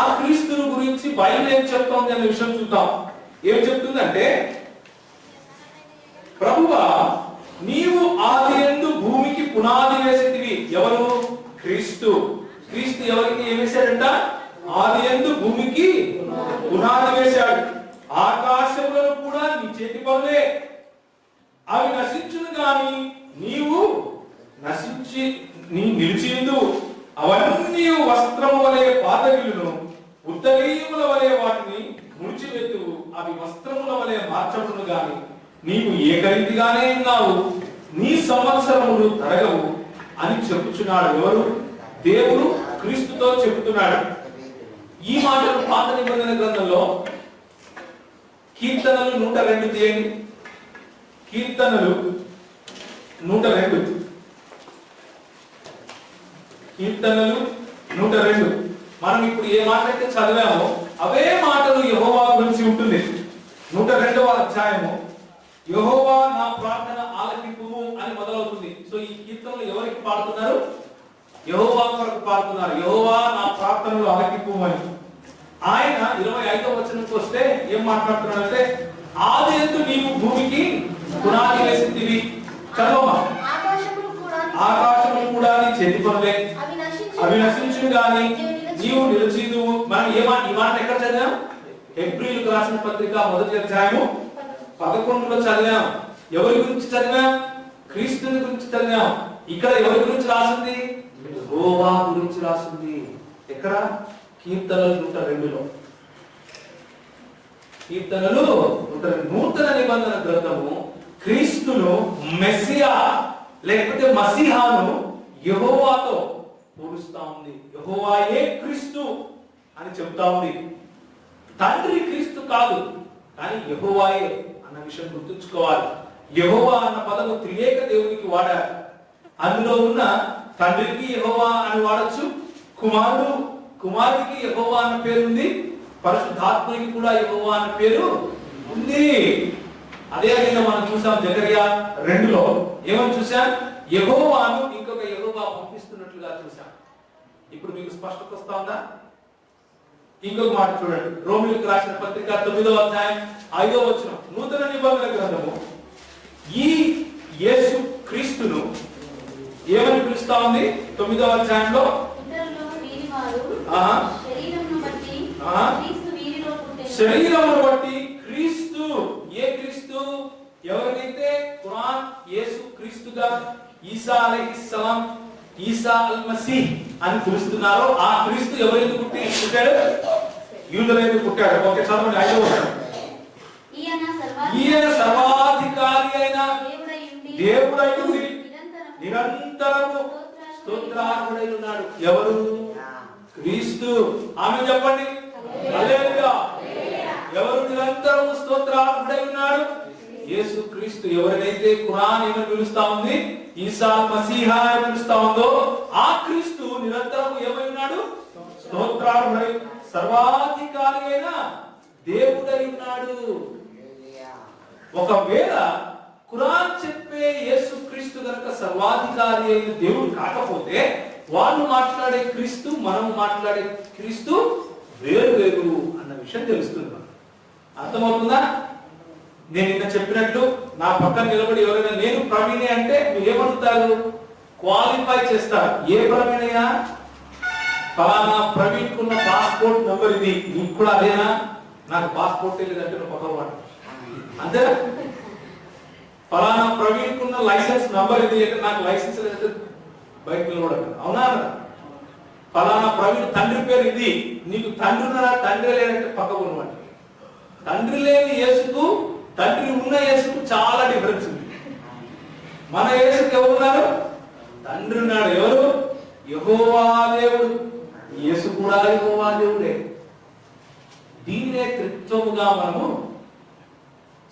ఆ క్రీస్తుని గురించి బైబిల్ ఏం చెప్తోంది అనే విషయం చూద్దాం. ఏం చెప్తుందంటే, ప్రభువా నీవు ఆదియందు భూమికి పునాది వేసితివి. ఎవరు? క్రీస్తు. క్రీస్తు ఎవరికి ఏం వేశాడంట? ఆదియందు భూమికి పునాది వేశాడు. ఆకాశములను కూడా నీ చేతి పనులే. అవి నశించును గాని నీవు నిలిచిందు. అవన్నీ వస్త్రము వలె పాతగిలును, ఉత్తరీయముల వలె వాటిని ముడిచివెత్తువు. అవి వస్త్రముల వలె మార్చబడును గాని నీవు ఏకరీతిగానే ఉన్నావు, నీ సంవత్సరములు తరగవు అని చెప్పుచున్నాడు. ఎవరు? దేవుడు క్రీస్తుతో చెబుతున్నాడు. ఈ మాటలు పాత నిబంధన గ్రంథంలో కీర్తనలు 102 తీయండి. కీర్తనలు 102. కీర్తనలు 102. మనం ఇప్పుడు ఏ మాట అయితే చదివామో అవే మాటలు యెహోవా గురించి ఉంటుంది. 102వ అధ్యాయము యెహోవా నా ప్రార్థన ఆలకింపుము అని మొదలవుతుంది. సో ఈ కీర్తనలు ఎవరికి పాడుతున్నారు? యెహోవా కొరకు పాడుతున్నారు. యెహోవా నా ప్రార్థనలు ఆలకింపుము అని. ఆయన 25వ వచనంకి వస్తే ఏం మాట్లాడుతున్నాడంటే, ఆదియందు నీవు భూమికి పునాది వేసితివి. చదవమా. ఆకాశములు కూడా నీ చేతి పనులే, అవి నశించును గాని నీవు నిలిచిదువు. మనం ఈ మాట ఎక్కడ చదివాం? హెబ్రీయులకు రాసిన పత్రిక 1వ అధ్యాయము 11లో చదివాం. ఎవరి గురించి చదివాం? క్రీస్తుని గురించి చదివాం. ఇక్కడ ఎవరి గురించి రాసింది? యెహోవా గురించి రాసింది. ఎక్కడ? కీర్తనలు 102లో. కీర్తనలు 102. నూతన నిబంధన గ్రంథము క్రీస్తును మెస్సియా లేకపోతే మసీహాను యెహోవాతో పోలుస్తా ఉంది. యెహోవాయే క్రీస్తు అని చెప్తా ఉంది. తండ్రి క్రీస్తు కాదు, కానీ యెహోవాయే అన్న విషయం గుర్తుంచుకోవాలి. యెహోవా అన్న పదము త్రియేక దేవునికి వాడారు. అందులో ఉన్న తండ్రికి యెహోవా అని వాడచ్చు, కుమారుడికి యెహోవా అన్న పేరు ఉంది, పరిశుద్ధాత్మకి కూడా యెహోవా అన్న పేరు ఉంది. అదే విధంగా మనం చూసాం జకర్యా 2లో. ఏమని చూసాం? యెహోవాను ఇంకొక యెహోవా పంపిస్తున్నట్లుగా చూసాం. ఇప్పుడు మీకు స్పష్టత వస్తా ఉందా? ఇంకొక మాట చూడండి. రోమీయులకు రాసిన పత్రిక 9వ అధ్యాయం 5వ వచనం. నూతన నిబంధన గ్రంథము ఈ యేసు క్రీస్తును ఏమని పిలుస్తా ఉంది 9వ అధ్యాయంలో? శరీరమును బట్టి క్రీస్తు. ఏ క్రీస్తు? ఎవరినైతే ఖురాన్ యేసు క్రీస్తుగా, ఈసా అలైహిస్సలాం, ఈసా అల్ మసీహ్ అని పిలుస్తున్నారో ఆ క్రీస్తు ఎవరైతే పుట్టాడు? యూదులైతే పుట్టాడు. ఓకే, చదవండి. 5వ వచనం. ఈయన సర్వాధికారి అయిన దేవుడై ఉండి నిరంతరము స్తోత్రార్హుడై ఉన్నాడు. ఎవరు? క్రీస్తు. ఆమె చెప్పండి. హల్లెలూయా. ఎవరు నిరంతరము స్తోత్రార్హుడై ఉన్నాడు? యేసు క్రీస్తు. ఎవరినైతే ఖురాన్ ఏమని పిలుస్తా ఉంది? ఈసా మసీహా అని పిలుస్తా ఉందో ఆ క్రీస్తు నిరంతరము ఏమై ఉన్నాడు? స్తోత్రార్హుడై, సర్వాధికారి అయిన దేవుడై ఉన్నాడు. ఒకవేళ ఖురాన్ చెప్పే యేసు క్రీస్తు గనుక సర్వాధికారి అయిన దేవుడు కాకపోతే వాళ్ళు మాట్లాడే క్రీస్తు, మనం మాట్లాడే క్రీస్తు వేరు వేరు అన్న విషయం తెలుస్తుంది. అర్థమవుతుందా? నేను నిన్న చెప్పినట్లు నా పక్కన నిలబడి ఎవరైనా నేను ప్రవీణే అంటే మీరు ఏమడుగుతారు? క్వాలిఫై చేస్తారు. ఏ ప్రవీణయ్యా? ఫలానా ప్రవీణ్ కున్న పాస్పోర్ట్ నెంబర్ ఇది, నీకు కూడా అదేనా? నాకు పాస్పోర్ట్ లేదంటే నువ్వు పక్కవాడు అంతేనా? ఫలానా ప్రవీణ్ కున్న లైసెన్స్ నంబర్ ఇది అంటే నాకు లైసెన్స్ లేదంటే బయట నిలబడదు. అవునా? ఫలానా ప్రవీణ్ తండ్రి పేరు ఇది, నీకు తండ్రి ఉన్నారా? తండ్రి లేదంటే పక్కకు ఉన్నవాడు. తండ్రి లేని యేసుకు, తండ్రి ఉన్న యేసుకు చాలా డిఫరెన్స్ ఉంది. మన యేసుకు ఎవరున్నారు? తండ్రి ఉన్నాడు. ఎవరు? యెహోవా దేవుడు. యేసు కూడా యెహోవా దేవుడే. దీన్నే త్రిత్వముగా మనము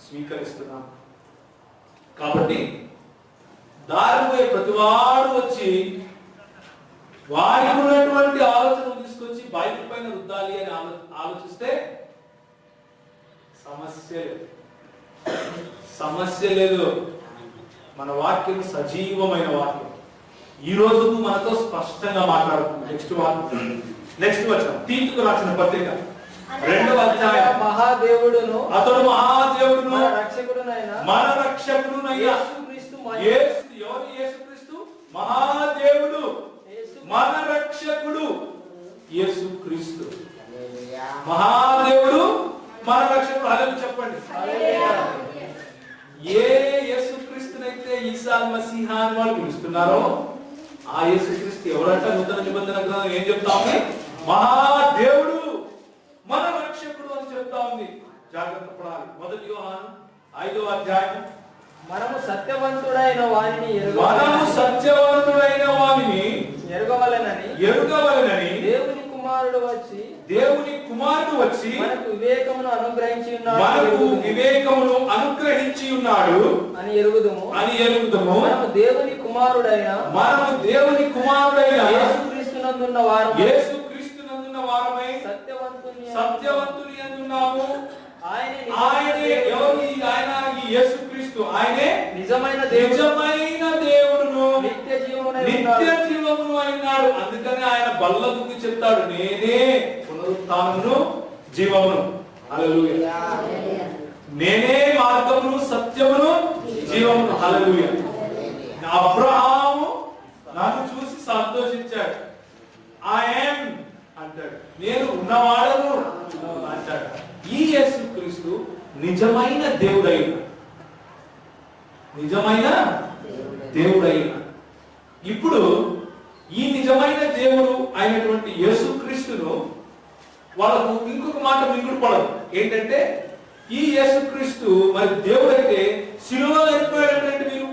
స్వీకరిస్తున్నాం. కాబట్టి దారిపోయే ప్రతివాడు వచ్చి వారికి ఉన్నటువంటి ఆలోచన తీసుకొచ్చి బైబిల్ పైన రుద్దాలి అని ఆలోచిస్తే సమస్య లేదు. మన వాక్యం సజీవమైన వాక్యం. ఈ రోజు మనతో స్పష్టంగా మాట్లాడుతుంది. నెక్స్ట్ వచనం తీతుకు రాసిన పత్రిక 2వ అధ్యాయం. మహాదేవుడును, అతడు మహాదేవుడును, మన రక్షకుడునైన యేసుక్రీస్తు. ఎవరు యేసుక్రీస్తు? మహాదేవుడు, మన రక్షకుడు యేసుక్రీస్తు. మహాదేవుడు, మన రక్షకుడు. హల్లెలూయా చెప్పండి. ఏ యేసుక్రీస్తునైతే ఈసా మసీహా అని వాళ్ళు పిలుస్తున్నారో ఆ యేసుక్రీస్తు ఎవరంట? నూతన నిబంధన గ్రంథం ఏం చెప్తా ఉంది? మహాదేవుడు, మన రక్షకుడు అని చెప్తా ఉంది. జాగ్రత్త పడాలి. 1 యోహాను 5వ అధ్యాయం. మనము సత్యవంతుడైన వానిని ఎరుగవలెనని దేవుని కుమారుడు వచ్చి మనకు వివేకమును అనుగ్రహించి ఉన్నాడు అని ఎరుగుదుము. మనము దేవుని కుమారుడైన యేసుక్రీస్తునందున్న వారమై సత్యవంతుని అందున్నాము. ఆయనే ఎవరు? ఆయన ఈ యేసుక్రీస్తు. ఆయనే నిజమైన దేవుడును, నిత్య జీవమును అయినాడు. అందుకని ఆయన బల్ల దుక్కి చెప్తాడు, నేనే పునరుత్థానమును జీవమును. హల్లెలూయా. నేనే మార్గమును సత్యమును జీవమును. హల్లెలూయా. అబ్రహాము నన్ను చూసి సంతోషించాడు. ఐఎమ్ అంటాడు, నేను ఉన్నవాడను అంటాడు. ఈ యేసుక్రీస్తు నిజమైన దేవుడైన ఇప్పుడు ఈ నిజమైన దేవుడు అయినటువంటి యేసుక్రీస్తును వాళ్ళకు ఇంకొక మాట మింగుడు పడదు. ఏంటంటే ఈ యేసుక్రీస్తు మరి దేవుడైతే శిలువలో చనిపోయాడంటే మీరు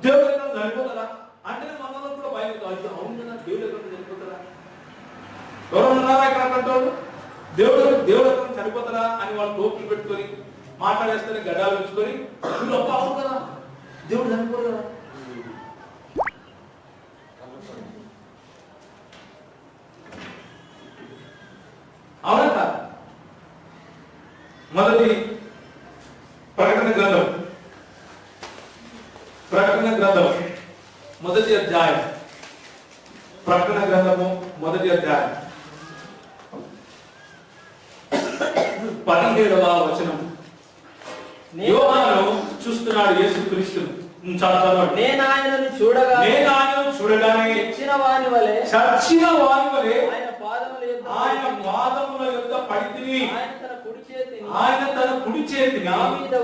దేవుడు ఎక్కడ చనిపోతారా అంటే మనలో కూడా భయం అవుతుంది. అవును కదా, దేవుడు ఎక్కడ చనిపోతారా? ఎవరున్నారా ఇక్కడ అంటారు? దేవుడు ఎక్కడ చనిపోతారా అని వాళ్ళు టోపులు పెట్టుకొని మాట్లాడేస్తే గడ్డాలు ఉంచుకొని మీరు అప్ప అవును కదా, దేవుడు చనిపోరు కదా. అవునా కాదు? మొదటి ప్రకటన గ్రంథం మొదటి అధ్యాయం. ప్రకటన గ్రంథము మొదటి అధ్యాయం 17వ వచనం. యోహాను చూస్తున్నాడు యేసుక్రీస్తు. చదవండి. నేను ఆయనను చూడగానే చచ్చిన వాని వలె ఆయన పాదముల యొద్ద పడితిని. ఆయన తన కుడి చేతిని నా మీద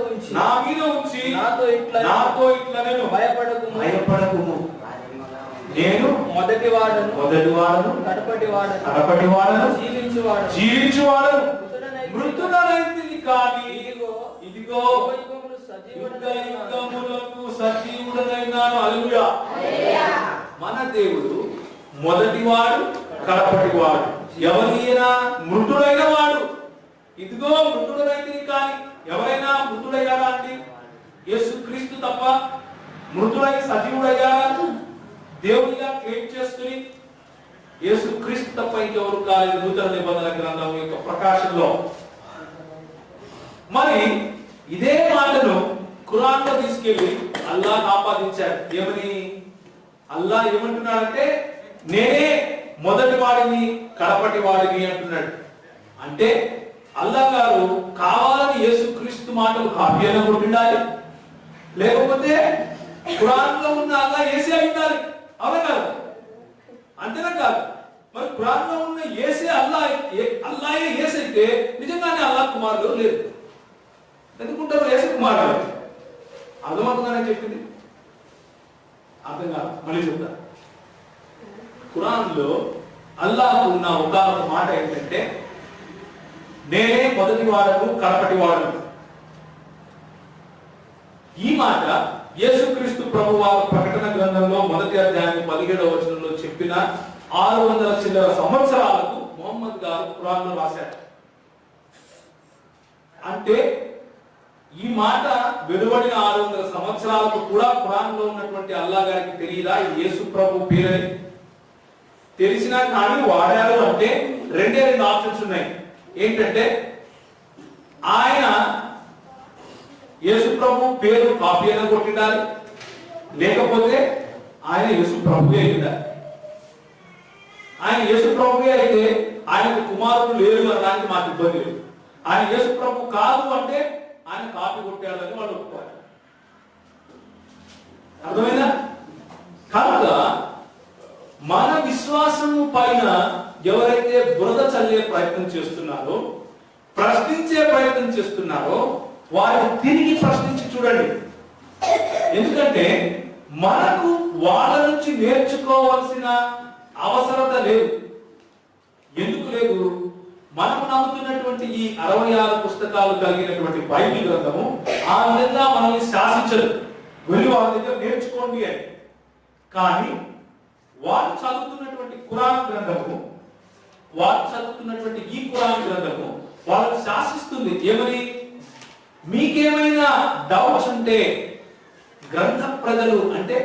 ఉంచి నాతో ఇట్లా నేను భయపడకుము నేను మొదటి వాడను కడపటి వాడను జీవించువాడను మృతుడనైతిని కానీ ఇదిగో యుగములకు సజీవుడనైనాను. హల్లెలూయా. మన దేవుడు మొదటివాడు కడపటివాడు. ఎవరైనా మృతుడైన వాడు. ఇదిగో మృతుడనైతిని కానీ ఎవరైనా మృతుడయ్యారా అండి? యేసుక్రీస్తు తప్ప మృతుడై సజీవుడయ్యారా? దేవుడిగా క్లెయిమ్ చేసుకుని యేసుక్రీస్తు తప్ప ఇంకెవరు కాలేదు నూతన నిబంధన గ్రంథం యొక్క ప్రకాశంలో. మరి ఇదే మాటను ఖురాన్లో తీసుకెళ్లి అల్లాహ్ ఆపాదించాడు. ఏమని? అల్లాహ్ ఏమంటున్నాడంటే నేనే మొదటి వాడిని కడపటి వాడిని అంటున్నాడు. అంటే అల్లాహ్ గారు కావాలని యేసుక్రీస్తు మాటలు కాపీలను కొట్టిండాలి, లేకపోతే ఖురాన్లో ఉన్న అల్లాహ్ యేసే ఉండాలి. అవునా కాదు? అంతేనా కాదు? మరి ఖురాన్లో ఉన్న యేసే అల్లాహే యేసే అయితే నిజంగానే అల్లాహ్ కుమారుడు లేదు. ఎందుకుంటారు యేసు కుమారుడు? అర్థమవుతుందని చెప్పింది అర్థం కాదు. మళ్ళీ చెప్తా. ఖురాన్లో అల్లాహ్ ఉన్న ఒక మాట ఏంటంటే నేనే మొదటి వాడను కడపటి వాడను. ఈ మాట యేసుక్రీస్తు ప్రభువారు ప్రకటన గ్రంథంలో మొదటి అధ్యాయం 17వ వచనంలో చెప్పిన 600 చిల్లర సంవత్సరాలకు మొహమ్మద్ గారు ఖురాన్లో రాశారు. అంటే ఈ మాట వెలువడిన 600 సంవత్సరాలకు కూడా ఖురాన్లో ఉన్నటువంటి అల్లాహ్ గారికి తెలియదా యేసు ప్రభు పేరని? తెలిసినా కానీ వాడారు అంటే రెండే రెండు ఆప్షన్స్ ఉన్నాయి. ఏంటంటే ఆయన యేసు ప్రభు పేరు కాపీ అయినా కొట్టిండాలి, లేకపోతే ఆయన యేసు ప్రభువే అయిండాలి. ఆయన యేసు ప్రభువే అయితే ఆయనకు కుమారుడు లేరు అనడానికి మాకు ఇబ్బంది లేదు. ఆయన యేసు ప్రభు కాదు అంటే ఆయన కాపీ కొట్టాడని వాళ్ళు ఒప్పుకోవాలి. అర్థమైందా? కనుక మన విశ్వాసము పైన ఎవరైతే బురద చల్లే ప్రయత్నం చేస్తున్నారో, ప్రశ్నించే ప్రయత్నం చేస్తున్నారో వారిని తిరిగి ప్రశ్నించి చూడండి. ఎందుకంటే మనకు వాళ్ళ నుంచి నేర్చుకోవాల్సిన అవసరత లేదు. ఎందుకు లేదు? మనం నమ్ముతున్నటువంటి ఈ 66 పుస్తకాలు కలిగినటువంటి బైబిల్ గ్రంథము ఆ విధంగా మనల్ని శాసించదు. వెళ్ళి వాళ్ళ దగ్గర నేర్చుకోండి అని. కానీ వాళ్ళు చదువుతున్నటువంటి ఖురాన్ గ్రంథము, వాళ్ళు చదువుతున్నటువంటి ఈ ఖురాన్ గ్రంథము వాళ్ళని శాసిస్తుంది. ఏమని? మీకేమైనా డౌట్స్ ఉంటే గ్రంథ ప్రజలు అంటే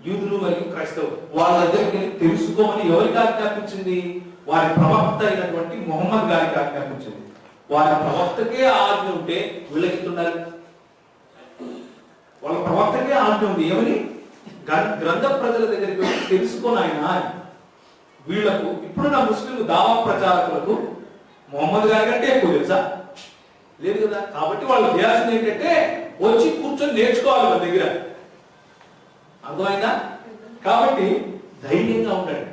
యూదులు మరియు క్రైస్తవులు వాళ్ళ దగ్గరికి తెలుసుకోమని ఎవరికి ఆజ్ఞాపించింది? వారి ప్రవక్త అయినటువంటి మొహమ్మద్ గారికి ఆజ్ఞాపించింది. వారి ప్రవక్తకే ఆజ్ఞ ఉంటే వీళ్ళకిస్తున్నారు. వాళ్ళ ప్రవక్తకే ఆజ్ఞ ఉంది. ఏమని? గ్రంథ ప్రజల దగ్గరికి వెళ్ళి తెలుసుకొని ఆయన వీళ్లకు ఇప్పుడున్న ముస్లిం దావా ప్రచారకులకు మొహమ్మద్ గారి కంటే ఎక్కువ తెలుసా? లేదు కదా. కాబట్టి వాళ్ళు చేయాల్సింది ఏంటంటే వచ్చి కూర్చొని నేర్చుకోవాలి మన దగ్గర. అర్థమైందా? కాబట్టి ధైర్యంగా ఉండండి,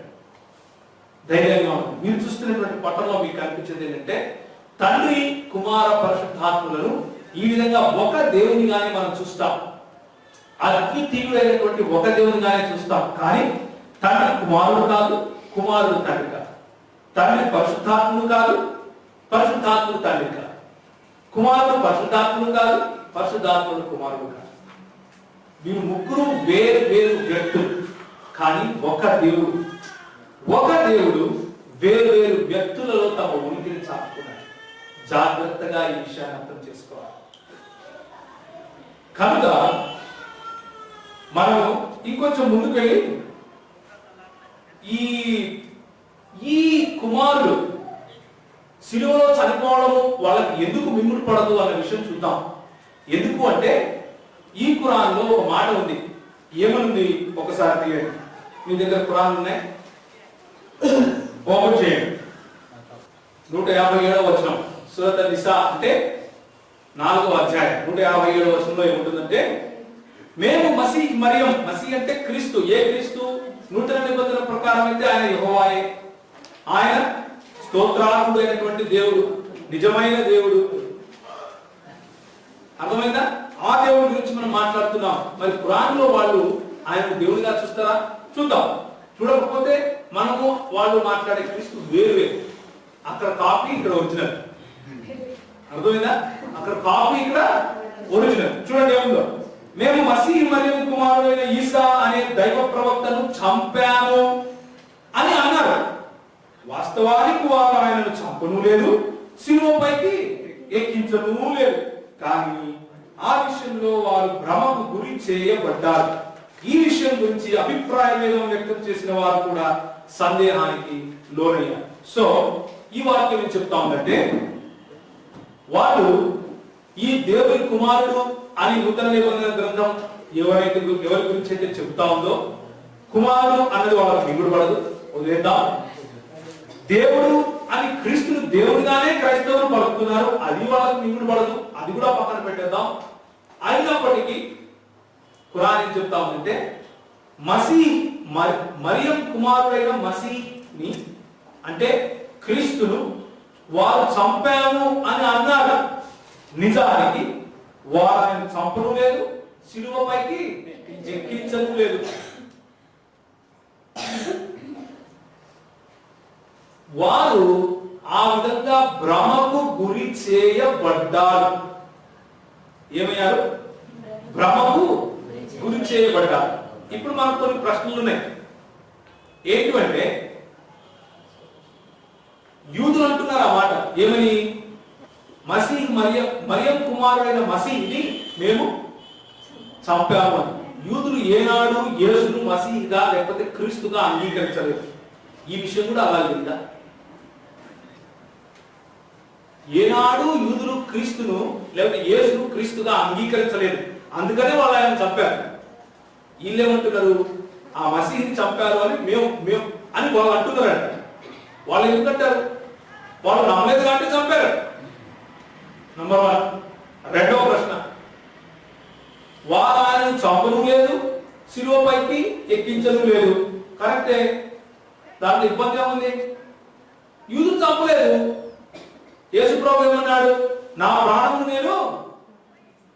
ధైర్యంగా ఉండండి. మీరు చూస్తున్నటువంటి పట్టణంలో మీకు కనిపించేది ఏంటంటే తండ్రి కుమార పరిశుద్ధాత్మలను ఈ విధంగా ఒక దేవునిగానే మనం చూస్తాం. అద్వితీయుడైనటువంటి ఒక దేవునిగానే చూస్తాం. కానీ తండ్రి కుమారుడు కాదు, కుమారుడు తండ్రి కాదు. తండ్రి పరిశుద్ధాత్ముడు కాదు, పరిశుద్ధాత్ముడు తండ్రి కాదు. కుమారుడు పరిశుద్ధాత్ముడు కాదు, పరిశుద్ధాత్ముడు కుమారుడు కాదు. వీరు ముగ్గురు వేరు వేరు వ్యక్తులు, కానీ ఒక దేవుడు. ఒక దేవుడు వేరు వేరు వ్యక్తులలో తమ ఉనికిని చాటుకున్నాడు. జాగ్రత్తగా ఈ విషయాన్ని అర్థం చేసుకోవాలి. కనుక మనం ఇంకొంచెం ముందుకు వెళ్ళి ఈ కుమారుడు శిలువలో చనిపోవడము వాళ్ళకి ఎందుకు మింగుడు పడదు అనే విషయం చూద్దాం. ఎందుకు అంటే ఈ ఖురాన్లో ఒక మాట ఉంది. ఏమనుంది? ఒకసారి తీయండి. మీ దగ్గర ఖురాన్ ఉన్నాయి, ఓపెన్ చేయండి. 157వ వచనం సూరత్ నిసా అంటే 4వ అధ్యాయం 157వ వచనంలో ఏముంటుందంటే, మేము మసీ అంటే క్రీస్తు. ఏ క్రీస్తు? నూతన నిబంధన ప్రకారం అయితే ఆయన యెహోవాయే. ఆయన స్తోత్రార్హుడు అయినటువంటి దేవుడు, నిజమైన దేవుడు. అర్థమైందా? ఆ దేవుడి గురించి మనం మాట్లాడుతున్నాం. మరి ఖురాన్లో వాళ్ళు ఆయన దేవుడిగా చూస్తారా? చూద్దాం. చూడకపోతే మనము వాళ్ళు మాట్లాడే క్రీస్తు వేరు. అక్కడ కాపీ, ఇక్కడ ఒరిజినల్. అర్థమైందా? అక్కడ కాపీ, ఇక్కడ ఒరిజినల్. చూడండి ఏముందో. మేము మసీహ్ మరియం కుమారుడైన ఈసా అనే దైవ ప్రవక్తను చంపాము అని అన్నారు. వాస్తవానికి వారు ఆయనను చంపను లేదు, శిలువపైకి ఎక్కించను లేదు. కానీ ఆ విషయంలో వారు భ్రమకు గురి చేయబడ్డారు. ఈ విషయం గురించి అభిప్రాయ భేదం వ్యక్తం చేసిన వారు కూడా సందేహానికి లోనయ్యారు. సో ఈ వాక్యం ఏం చెప్తా ఉందంటే, వాళ్ళు ఈ దేవుని కుమారుడు అని నూతన నిబంధన గ్రంథం ఎవరి గురించి అయితే చెప్తా ఉందో, కుమారుడు అన్నది వాళ్ళకి మిగుడు పడదు, వదిలేద్దాం. దేవుడు అని క్రీస్తును దేవుడిగానే క్రైస్తవులు పలుకుతున్నారు, అది వాళ్ళకి మిగుడు పడదు, అది కూడా పక్కన పెట్టేద్దాం. అయినప్పటికీ ఖురాన్ ఏం చెప్తా ఉందంటే, మరియం కుమారుడైన మసీని అంటే క్రీస్తును వారు చంపాము అని అన్నారు. నిజానికి వారు ఆయన చంపను లేదు, శిలువపైకి ఎక్కించను లేదు. వారు ఆ విధంగా భ్రమకు గురి చేయబడ్డారు. ఏమయ్యారు? భ్రమకు గురి చేయబడ్డారు. ఇప్పుడు మనకు కొన్ని ప్రశ్నలు ఉన్నాయి. ఏంటంటే, యూదులు అంటున్నారు ఆ మాట ఏమని? మరియం కుమారుడైన మసీహ్ని మేము చంపాము అని. యూదులు ఏనాడు యేసును మసీహ్గా లేకపోతే క్రీస్తుగా అంగీకరించలేదు. ఈ విషయం కూడా అలాగే. ఏనాడు యూదులు క్రీస్తును లేకపోతే యేసును క్రీస్తుగా అంగీకరించలేదు. అందుకనే వాళ్ళు ఆయన చంపారు. వీళ్ళేమంటున్నారు? ఆ మసీహ్ని చంపారు అని మేము అని వాళ్ళు అంటున్నారంట. వాళ్ళు ఎందుకంటారు? వాళ్ళు నమ్మలేదు కాబట్టి చంపారు. నంబర్ 1. రెండవ ప్రశ్న, వారు ఆయనను చంపను లేదు, శిలువపైకి ఎక్కించను లేదు. కరెక్టే, దాంట్లో ఇబ్బంది ఏముంది? యూదులు చంపలేదు. యేసు ప్రభు ఏమన్నాడు? నా ప్రాణమును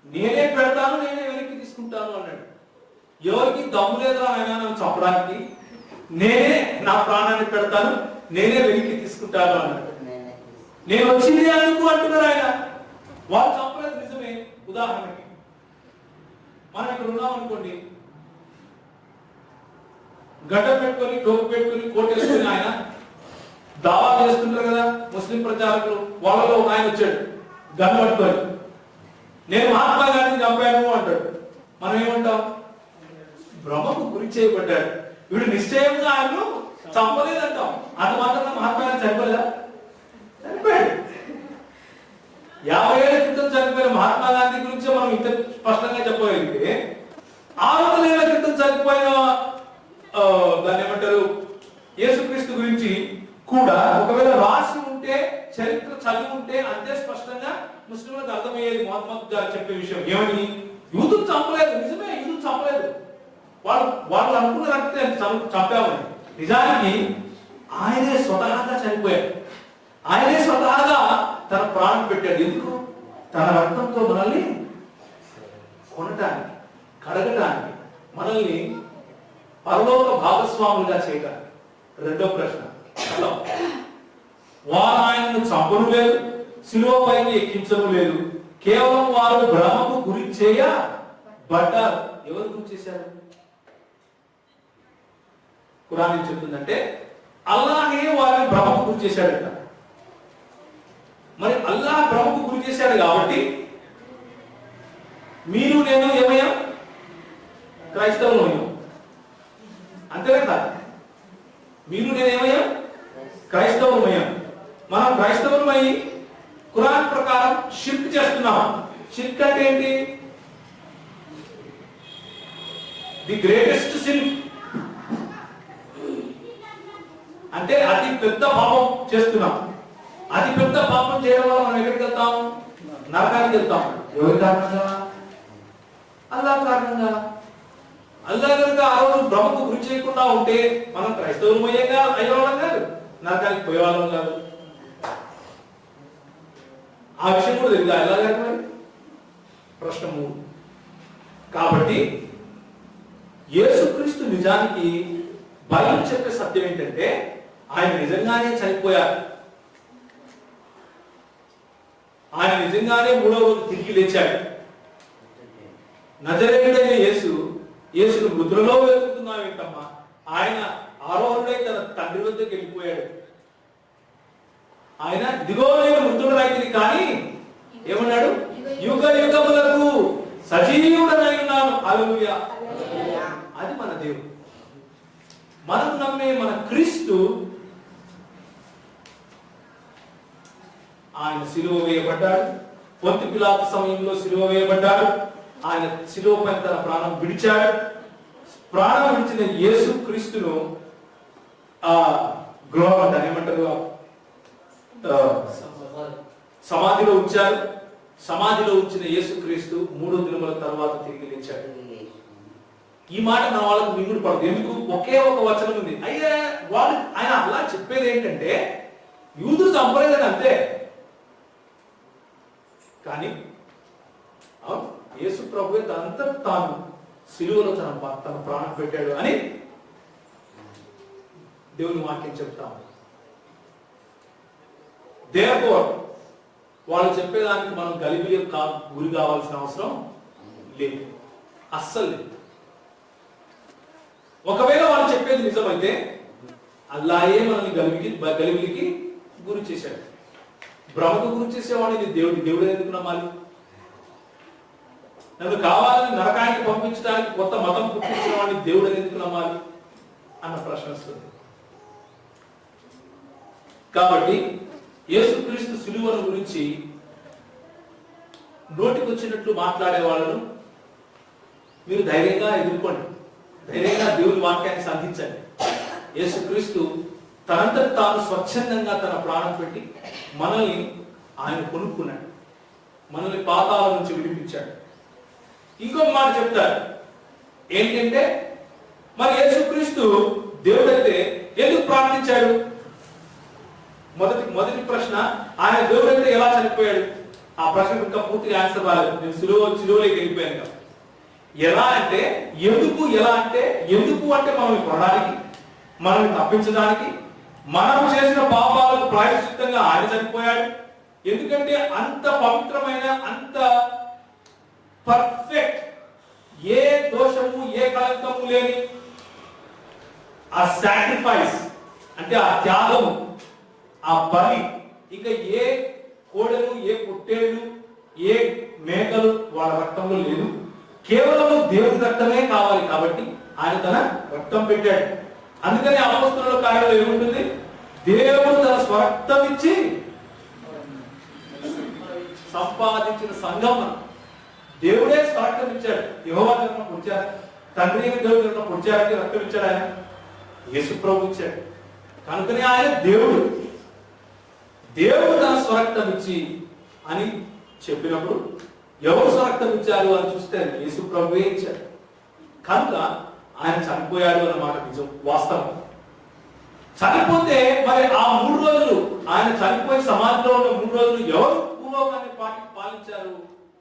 నేనే పెడతాను, నేనే వెనక్కి తీసుకుంటాను అన్నాడు. ఎవరికి దమ్ము లేదు ఆయన నన్ను చంపడానికి? నేనే నా ప్రాణాన్ని పెడతాను, నేనే వెనక్కి తీసుకుంటాను అన్నాడు. నేను వచ్చింది అందుకు అంటున్నారు ఆయన. వాళ్ళు చంపలేదు, నిజమే. ఉదాహరణకి మనం ఇక్కడ ఉన్నాం అనుకోండి, గడ్డ పెట్టుకొని, టోపు పెట్టుకొని, కోట్ వేసుకుని ఆయన దావా చేస్తుంటారు కదా ముస్లిం ప్రచారకులు. వాళ్ళలో ఆయన వచ్చాడు గన్ పట్టుకొని, నేను మహాత్మా గాంధీని చంపాను అంటాడు. మనం ఏమంటాం? భ్రమకు గురి చేయబడ్డాడు, వీడు నిశ్చయంగా ఆయన్ను చంపలేదంటాం. అంత మాత్రం మహాత్మా గాంధీ చనిపోలేదా? చనిపోయాడు. 50 ఏళ్ల క్రితం చనిపోయిన మహాత్మా గాంధీ గురించి మనం ఇంత స్పష్టంగా చెప్పగలిగితే, 600 ఏళ్ల క్రితం చనిపోయిన దాన్ని ఏమంటారు, యేసుక్రీస్తు గురించి కూడా ఒకవేళ రాసి ఉంటే, చరిత్ర చదివి ఉంటే అంతే స్పష్టంగా ముస్లింలకు అర్థమయ్యేది. మొహమ్మద్ గారు చెప్పే విషయం ఏమని? యూదులు చంపలేదు. నిజమే, యూదులు చంపలేదు. వాళ్ళు అనుకున్నారంటే చంపామని. నిజానికి ఆయనే స్వతహాగా చనిపోయాడు. ఆయనే స్వతహాగా తన ప్రాణం పెట్టాడు. ఎందుకు? తన రక్తంతో మనల్ని కొనటానికి, కడగటానికి, మనల్ని పరలోక భాగస్వాములుగా చేయటానికి. రెండో ప్రశ్న, వారు ఆయనను చంపను లేదు, శిలువపైకి ఎక్కించను లేదు, కేవలం వారు భ్రమకు గురి చేయబడ్డారు. ఎవరు గురి చేశారు? ఖురాన్ ఏం చెప్తుందంటే, అల్లాహే వారిని భ్రమకు గురి చేశాడట. మరి అల్లాహ్ భ్రమకు గురి చేశాడు కాబట్టి మీరు నేను ఏమయ్యాం? క్రైస్తవులు అయ్యాం. అంతేనే కాదు, మీరు నేను ఏమయ్యాం? క్రైస్తవులు అయ్యాం. మనం క్రైస్తవులు అయ్యి ఖురాన్ ప్రకారం షిర్క్ చేస్తున్నాం. షిర్క్ అంటే ఏంటి? The greatest sin. అంటే అతి పెద్ద పాపం చేస్తున్నాం. అతి పెద్ద పాపం చేయడం వల్ల మనం ఎక్కడికి వెళ్తాం? నరకానికి వెళ్తాం. ఎవరి కారణంగా? అల్లా కారణంగా. అల్లా కనుక ఆ రోజు బ్రహ్మకు గురి చేయకుండా ఉంటే మనం క్రైస్తవులు అయ్యేవాళ్ళం కాదు, నరకానికి పోయేవాళ్ళం కాదు. ఆ విషయం కూడా తెలుసు ఎలా కాదు మరి. ప్రశ్న 3. కాబట్టి యేసుక్రీస్తు నిజానికి బైబిల్ చెప్పే సత్యం ఏంటంటే ఆయన నిజంగానే చనిపోయారు. ఆయన నిజంగానే 3వ రోజు తిరిగి లేచాడు. నజరేయుడైన యేసును మృతులలో వెతుకుతున్నావు ఏంటమ్మా? ఆయన ఆరోహణుడై తన తండ్రి వద్దకు వెళ్ళిపోయాడు. ఆయన ఇదిగో నేను మృతుడనైతిని కానీ ఏమన్నాడు? యుగ యుగములకు సజీవుడనై ఉన్నాను. హల్లెలూయా. అది మన దేవుడు. మనం నమ్మే మన క్రీస్తు ఆయన సిలువ వేయబడ్డాడు. పొంతి పిలాతు సమయంలో సిలువ వేయబడ్డాడు. ఆయన సిలువ పైన తన ప్రాణం విడిచాడు. ప్రాణం విడిచిన యేసు క్రీస్తును గృహం ఏమంటారు, సమాధిలో ఉంచారు. సమాధిలో ఉంచిన యేసు క్రీస్తు 3 దినముల తర్వాత తిరిగి లేచాడు. ఈ మాట మన వాళ్ళకు మింగుడు పడదు. ఎందుకు? ఒకే ఒక వచనం ఉంది. అయ్యే ఆయన అలా చెప్పేది ఏంటంటే యూదులు చంపలేదని అంతే. కానీ యేసు ప్రభువే తనంతా తాను సిలువలో తన ప్రాణం పెట్టాడు అని దేవుని వాక్యం చెప్తాం. దేవర్ వాళ్ళు చెప్పేదానికి మనం గలిబిలి గురి కావాల్సిన అవసరం లేదు, అస్సలు లేదు. ఒకవేళ వాళ్ళు చెప్పేది నిజమైతే అల్లాయే మనల్ని గలిబిలికి గురి చేశాడు. భ్రమకు గురి చేసేవాడిని దేవుడు ఎందుకు నమ్మాలి? నన్ను కావాలని నరకానికి పంపించడానికి కొత్త మతం పుట్టించిన వాడిని దేవుడు ఎందుకు నమ్మాలి అన్న ప్రశ్న వస్తుంది. కాబట్టి యేసుక్రీస్తు సిలువను గురించి నోటికొచ్చినట్లు మాట్లాడే వాళ్ళను మీరు ధైర్యంగా ఎదుర్కోండి, ధైర్యంగా దేవుని వాక్యాన్ని సాధించండి. యేసుక్రీస్తు తనంతట తాను స్వచ్ఛందంగా తన ప్రాణం పెట్టి మనల్ని ఆయన కొనుక్కున్నాడు, మనల్ని పాతాల నుంచి విడిపించాడు. ఇంకొక మాట చెప్తారు ఏంటంటే, మరి యేసుక్రీస్తు దేవుడైతే ఎందుకు ప్రార్థించాడు? మొదటి ప్రశ్న, ఆయన దేవుడైతే ఎలా చనిపోయాడు? ఆ ప్రశ్నకు ఇంకా పూర్తిగా ఆన్సర్ రాలేదు. నేను సిలువలోకి వెళ్ళిపోయాను కదా. ఎలా అంటే ఎందుకు, ఎలా అంటే ఎందుకు అంటే మనల్ని కొనడానికి, మనల్ని తప్పించడానికి, మనం చేసిన పాపాలకు ప్రాయశ్చిత్తంగా ఆయన చనిపోయాడు. ఎందుకంటే అంత పవిత్రమైన, అంత పర్ఫెక్ట్, ఏ దోషము ఏ కళంకము లేని ఆ సాక్రిఫైస్ అంటే ఆ త్యాగము, ఆ బలి, ఇంకా ఏ కోడలు, ఏ పొట్టేళ్ళు, ఏ మేకలు వాళ్ళ రక్తంలో లేదు. కేవలం దేవుడి రక్తమే కావాలి కాబట్టి ఆయన తన రక్తం పెట్టాడు. అందుకని అపొస్తలుల కార్యంలో ఏముంటుంది? దేవుడు తన స్వరక్తం ఇచ్చి సంపాదించిన సంఘం. దేవుడే స్వరక్తం ఇచ్చాడు. యెహోవా జన్మ పొడిచారు, తండ్రి దేవుడి జన్మ పొడిచారని రక్తం ఇచ్చాడు ఆయన. యేసు ప్రభు ఇచ్చాడు. కనుకనే ఆయన దేవుడు. దేవుడు తన స్వరక్తం ఇచ్చి అని చెప్పినప్పుడు ఎవరు స్వరక్తం ఇచ్చారు అని చూస్తే యేసు ప్రభువే ఇచ్చాడు. కనుక ఆయన చనిపోయాడు అన్నమాట నిజం, వాస్తవం. చనిపోతే మరి ఆ 3 రోజులు ఆయన చనిపోయి సమాధిలో ఉన్న 3 రోజులు ఎవరు భూలోకాన్ని పాలించారు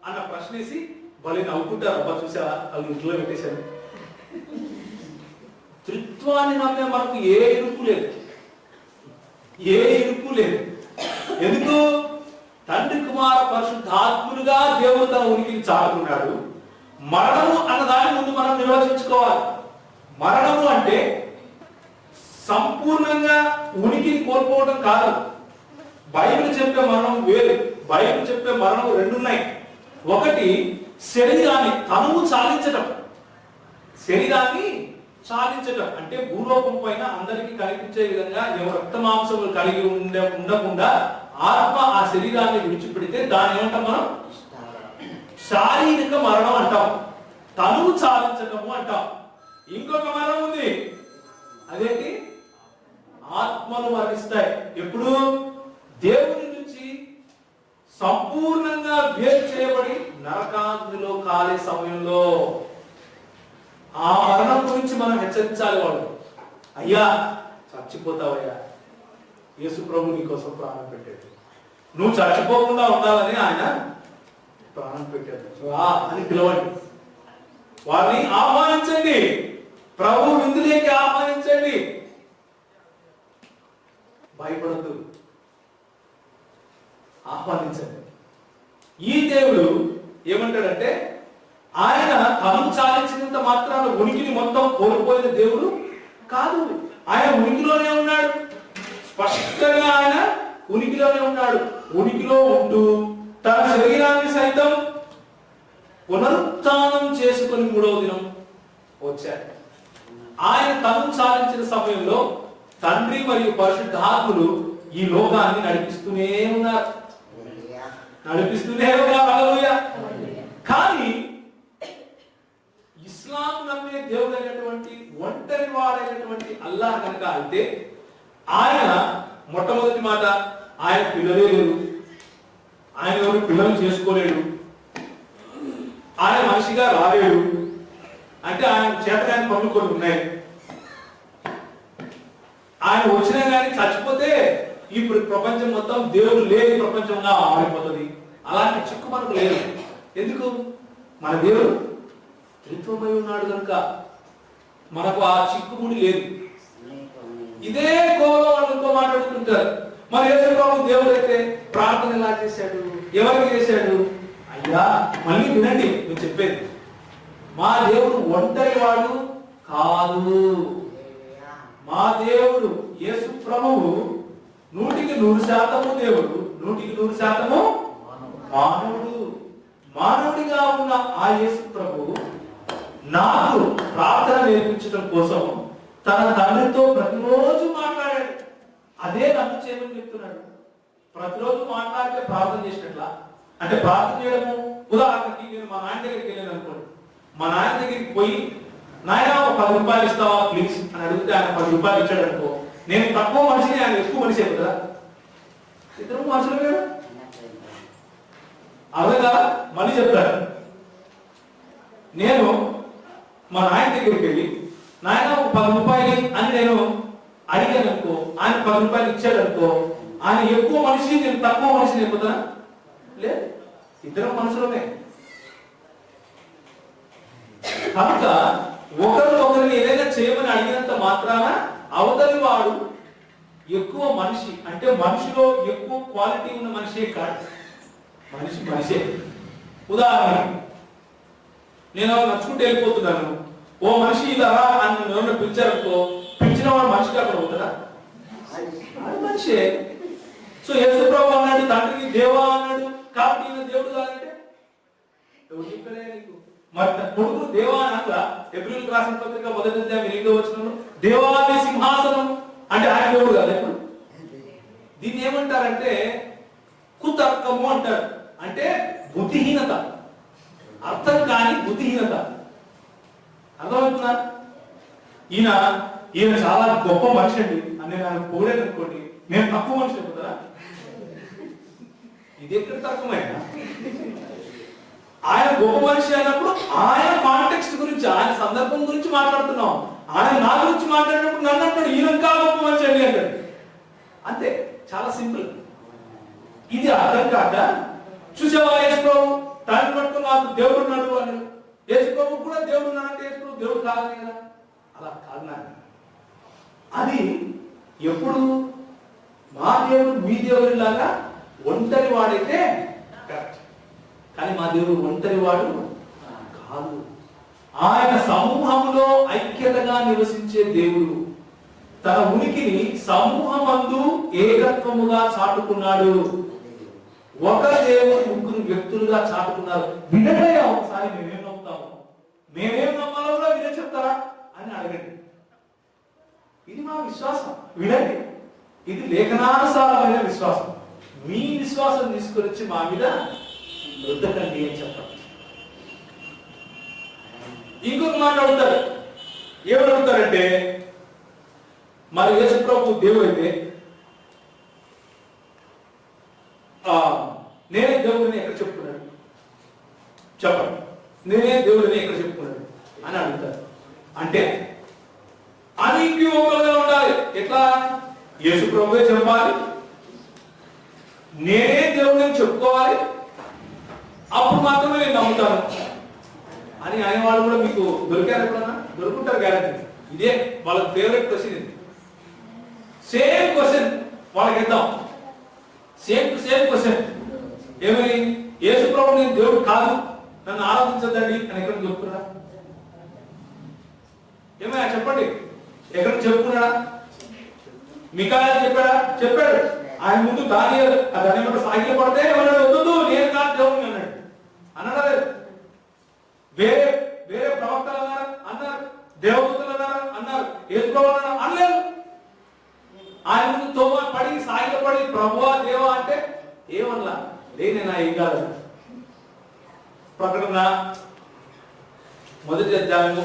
అన్న ప్రశ్నేసి వాళ్ళు నవ్వుకుంటారు. అబ్బా చూసారా వాళ్ళు ఇంట్లో పెట్టేశారు. త్రిత్వాన్ని నమ్మే మనకు ఏ ఇరుకు లేదు, ఏ ఇరుకు లేదు. ఎందుకు? తండ్రి కుమార పరిశుద్ధాత్ములుగా దేవుడు తన ఉనికిని చాటుకున్నాడు. మరణము అన్న దాని ముందు మనం నిర్వచించుకోవాలి. మరణము అంటే సంపూర్ణంగా ఉనికిని కోల్పోవడం కాదు. బైబిల్ చెప్పే మరణం వేరు, బైబిల్ చెప్పే మరణం 2 ఉన్నాయి. ఒకటి శరీరాన్ని తనువు చాలించడం. శరీరాన్ని చాలించడం అంటే భూలోకం పైన అందరికీ కనిపించే విధంగా రక్త మాంసములు కలిగి ఉండకుండా ఆత్మ ఆ శరీరాన్ని విడిచిపెడితే దాన్ని ఏమంటాం మనం? శారీరక మరణం అంటాం, తనువు చాలించటము అంటాం. ఇంకొక మరణం ఉంది, అదేంటి? ఆత్మలు మరణిస్తాయి. ఎప్పుడు? దేవుని నుంచి సంపూర్ణంగా అయ్యా చచ్చిపోతావయ్యా, యేసు ప్రభు నీకోసం ప్రాణం పెట్టాడు, నువ్వు చచ్చిపోకుండా ఉండాలని ఆయన ప్రాణం పెట్టాడు అని పిలవండి. వారిని ఆహ్వానించండి, ప్రభు విందులోకి ఆహ్వానించండి. భయపడద్దు, ఆహ్వానించండి. ఈ దేవుడు ఏమంటాడంటే ఆయన తను చాలించినంత మాత్రాన ఉనికిని మొత్తం కోల్పోయిన దేవుడు కాదు. ఆయన ఉనికిలోనే ఉన్నాడు, స్పష్టంగా ఆయన ఉనికిలోనే ఉన్నాడు. ఉనికిలో ఉంటూ తన శరీరాన్ని సైతం పునరుత్థానం చేసుకుని 3వ దినం వచ్చాడు. ఆయన తను సాధించిన సమయంలో తండ్రి మరియు పరిశుద్ధాత్ములు ఈ లోకాన్ని నడిపిస్తూనే ఉన్నారు. హల్లెలూయా. కానీ ఇస్లాం నమ్మే దేవుడైనటువంటి ఒంటరి వాడైనటువంటి అల్లాహ్ కనుక అయితే ఆయన మొట్టమొదటి మాట, ఆయన పిల్లలే లేరు, ఆయన ఎవరు పిల్లలు చేసుకోలేడు, ఆయన మనిషిగా రాలేడు, అంటే ఆయన చేతకాని పనులు కొన్ని ఉన్నాయి. ఆయన వచ్చినా కానీ చచ్చిపోతే ఇప్పుడు ప్రపంచం మొత్తం దేవుడు లేని ప్రపంచంగా మారిపోతుంది. అలాంటి చిక్కు మనకు లేదు. ఎందుకు? మన దేవుడు త్రిత్వమై ఉన్నాడు కనుక మనకు ఆ చిక్కుముడి లేదు. ఇదే కోలో వాళ్ళతో మాట్లాడుతుంటారు. మరి యేసు ప్రభు దేవుడు అయితే ప్రార్థన ఎలా చేశాడు, ఎవరికి చేశాడు? అయ్యా మళ్ళీ వినండి నేను చెప్పేది. మా దేవుడు ఒంటరి వాడు కాదు. మా దేవుడు యేసు ప్రభువు 100% దేవుడు, 100% మానవుడు. మానవుడిగా ఉన్న ఆ యేసు ప్రభువు నాకు ప్రార్థన నేర్పించడం కోసం తన తండ్రితో ప్రతిరోజు మాట్లాడాడు. అదే నన్ను చేయమని చెప్తున్నాడు. ప్రతిరోజు మాట్లాడితే ప్రార్థన చేసినట్ల అంటే ప్రార్థన చేయడము, ఉదాహరణకి నేను మా నాయన దగ్గరికి వెళ్ళాను అనుకోండి, మా నాయన దగ్గరికి పోయి నాయన ఒక 10 రూపాయలు ఇస్తావా ప్లీజ్ అని అడిగితే ఆయన 10 రూపాయలు ఇచ్చాడు అనుకో, నేను తక్కువ మనిషిని, ఆయన ఎక్కువ మనిషి కదా, ఇద్దరు మనుషులు కదా. అదే కదా మళ్ళీ చెప్తారు. నేను మా నాయన దగ్గరికి వెళ్ళి నాయన ఒక 10 రూపాయలు అని నేను అడిగాను అనుకో, ఆయన 10 రూపాయలు ఇచ్చాడు అనుకో, ఆయన ఎక్కువ మనిషి, నేను తక్కువ మనిషిని అయిపోతానా? లేదు, ఇద్దరు మనుషులమే. కనుక ఒకరిని ఏదైనా చేయమని అడిగినంత మాత్రాన అవతలి వాడు ఎక్కువ మనిషి అంటే మనిషిలో ఎక్కువ క్వాలిటీ ఉన్న మనిషే కాదు, మనిషే. ఉదాహరణ, నేను నడుచుకుంటూ వెళ్ళిపోతున్నాను, ఓ మనిషి ఇలా అని నన్ను ఎవరైనా పిలిచారనుకో, పిలిచిన వాడు మనిషిగా అక్కడ అవుతాడా? అది మనిషే. సో యేసు ప్రభువు అన్నాడు తండ్రికి దేవా అన్నాడు, కాబట్టి ఈయన దేవుడు కాదంటే ఎవరు చెప్పారే నీకు? మరి కొడుకు దేవా అని అట్లా ఎబ్రిల్ రాసిన పత్రిక 1వ అధ్యాయం 8వ వచనంలో దేవాది సింహాసనం అంటే ఆయన దేవుడు కాదు. ఎప్పుడు దీన్ని ఏమంటారంటే కుతర్కము అంటారు, అంటే బుద్ధిహీనత, అర్థం కాని బుద్ధిహీనత. అర్థమవుతుందా? ఈయన చాలా గొప్ప మనిషి అండి అని నేను పొగిడాను అనుకోండి, నేను తక్కువ మనిషి అయిపోతారా? ఇది ఎక్కడ తక్కువైనా? ఆయన గొప్ప మనిషి అన్నప్పుడు ఆయన కాంటెక్స్ట్ గురించి, ఆయన సందర్భం గురించి మాట్లాడుతున్నాం. ఆయన నా గురించి మాట్లాడినప్పుడు నన్ను అంటాడు ఈయన ఇంకా గొప్ప మనిషి అండి అంటాడు. అంతే, చాలా సింపుల్. ఇది అర్థం కాక చూసావా యేసు ప్రభు తండ్రి పట్టుకుని నాకు దేవుడు ఉన్నాడు అన్నాడు. యేసు ప్రభు కూడా దేవుడు ఉన్నాడంటే యేసు ప్రభు దేవుడు కాదని కదా? అలా కాదు నాన్న. అది ఎప్పుడు మా దేవుడు మీ దేవుడి లాగా ఒంటరి వాడైతే కరెక్ట్, కానీ మా దేవుడు ఒంటరి వాడు కాదు. ఆయన సమూహంలో ఐక్యతగా నివసించే దేవుడు. తన ఉనికిని సమూహమందు ఏకత్వముగా చాటుకున్నాడు. ఒక దేవుడు 3 వ్యక్తులుగా చాటుకున్నారు. వినటయ్యా ఒకసారి మేమేం నమ్ముతాము, మేమేం నమ్మాలో కూడా వినే చెప్తారా అని అడగండి. ఇది మా విశ్వాసం. వినండి, ఇది లేఖనానుసారమైన విశ్వాసం. మీ విశ్వాసం తీసుకొని వచ్చి మా మీద రుద్దకండి అని చెప్పండి. ఇంకొక మాట అడుగుతారు, ఏమని అడుగుతారంటే మరి యేసు ప్రభు దేవుడు అయితే నేనే దేవుడిని ఎక్కడ చెప్పుకున్నాడు? చెప్పండి, నేనే దేవుడిని ఎక్కడ చెప్పుకున్నాడు అని అడుగుతారు. అంటే అన్నింటి ఒకరుగా ఎట్లా? యేసు ప్రభువే చెప్పాలి, నేనే దేవుడిని చెప్పుకోవాలి, అప్పుడు మాత్రమే నేను నమ్ముతాను అని అనేవాళ్ళు కూడా మీకు దొరికారు ఎప్పుడన్నా? దొరుకుంటారు గ్యారెంటీ. ఇదే వాళ్ళ ఫేవరెట్ క్వశ్చన్. ఇది సేమ్ క్వశ్చన్ వాళ్ళకి ఇద్దాం. Same to same question. ఏమని? యేసు ప్రభు నేను దేవుడు కాదు, నన్ను ఆరాధించద్దండి అని ఎక్కడ చెప్తున్నాడా? ఏమైనా చెప్పండి, ఎక్కడ చెప్పుకున్నాడా? మికాయా చెప్పాడా? చెప్పాడు. ఆయన ముందు దానియేలు దాని సాగిల పడితే ఎవరు వద్దు నేను కాదు దేవుడిని అన్నాడు. అన్నాడా లేదు? వేరే వేరే ప్రవక్తలు అన్నారు, దేవదూతలు అన్నారు, యేసు ప్రభు అన్నారు, అనలేదు. ఆయన ముందు తోమ పడి సాగిల పడి ప్రభువా దేవా అంటే ఏమన్నా లేనేనా ఏం కాదు. ప్రకటన 1వ అధ్యాయము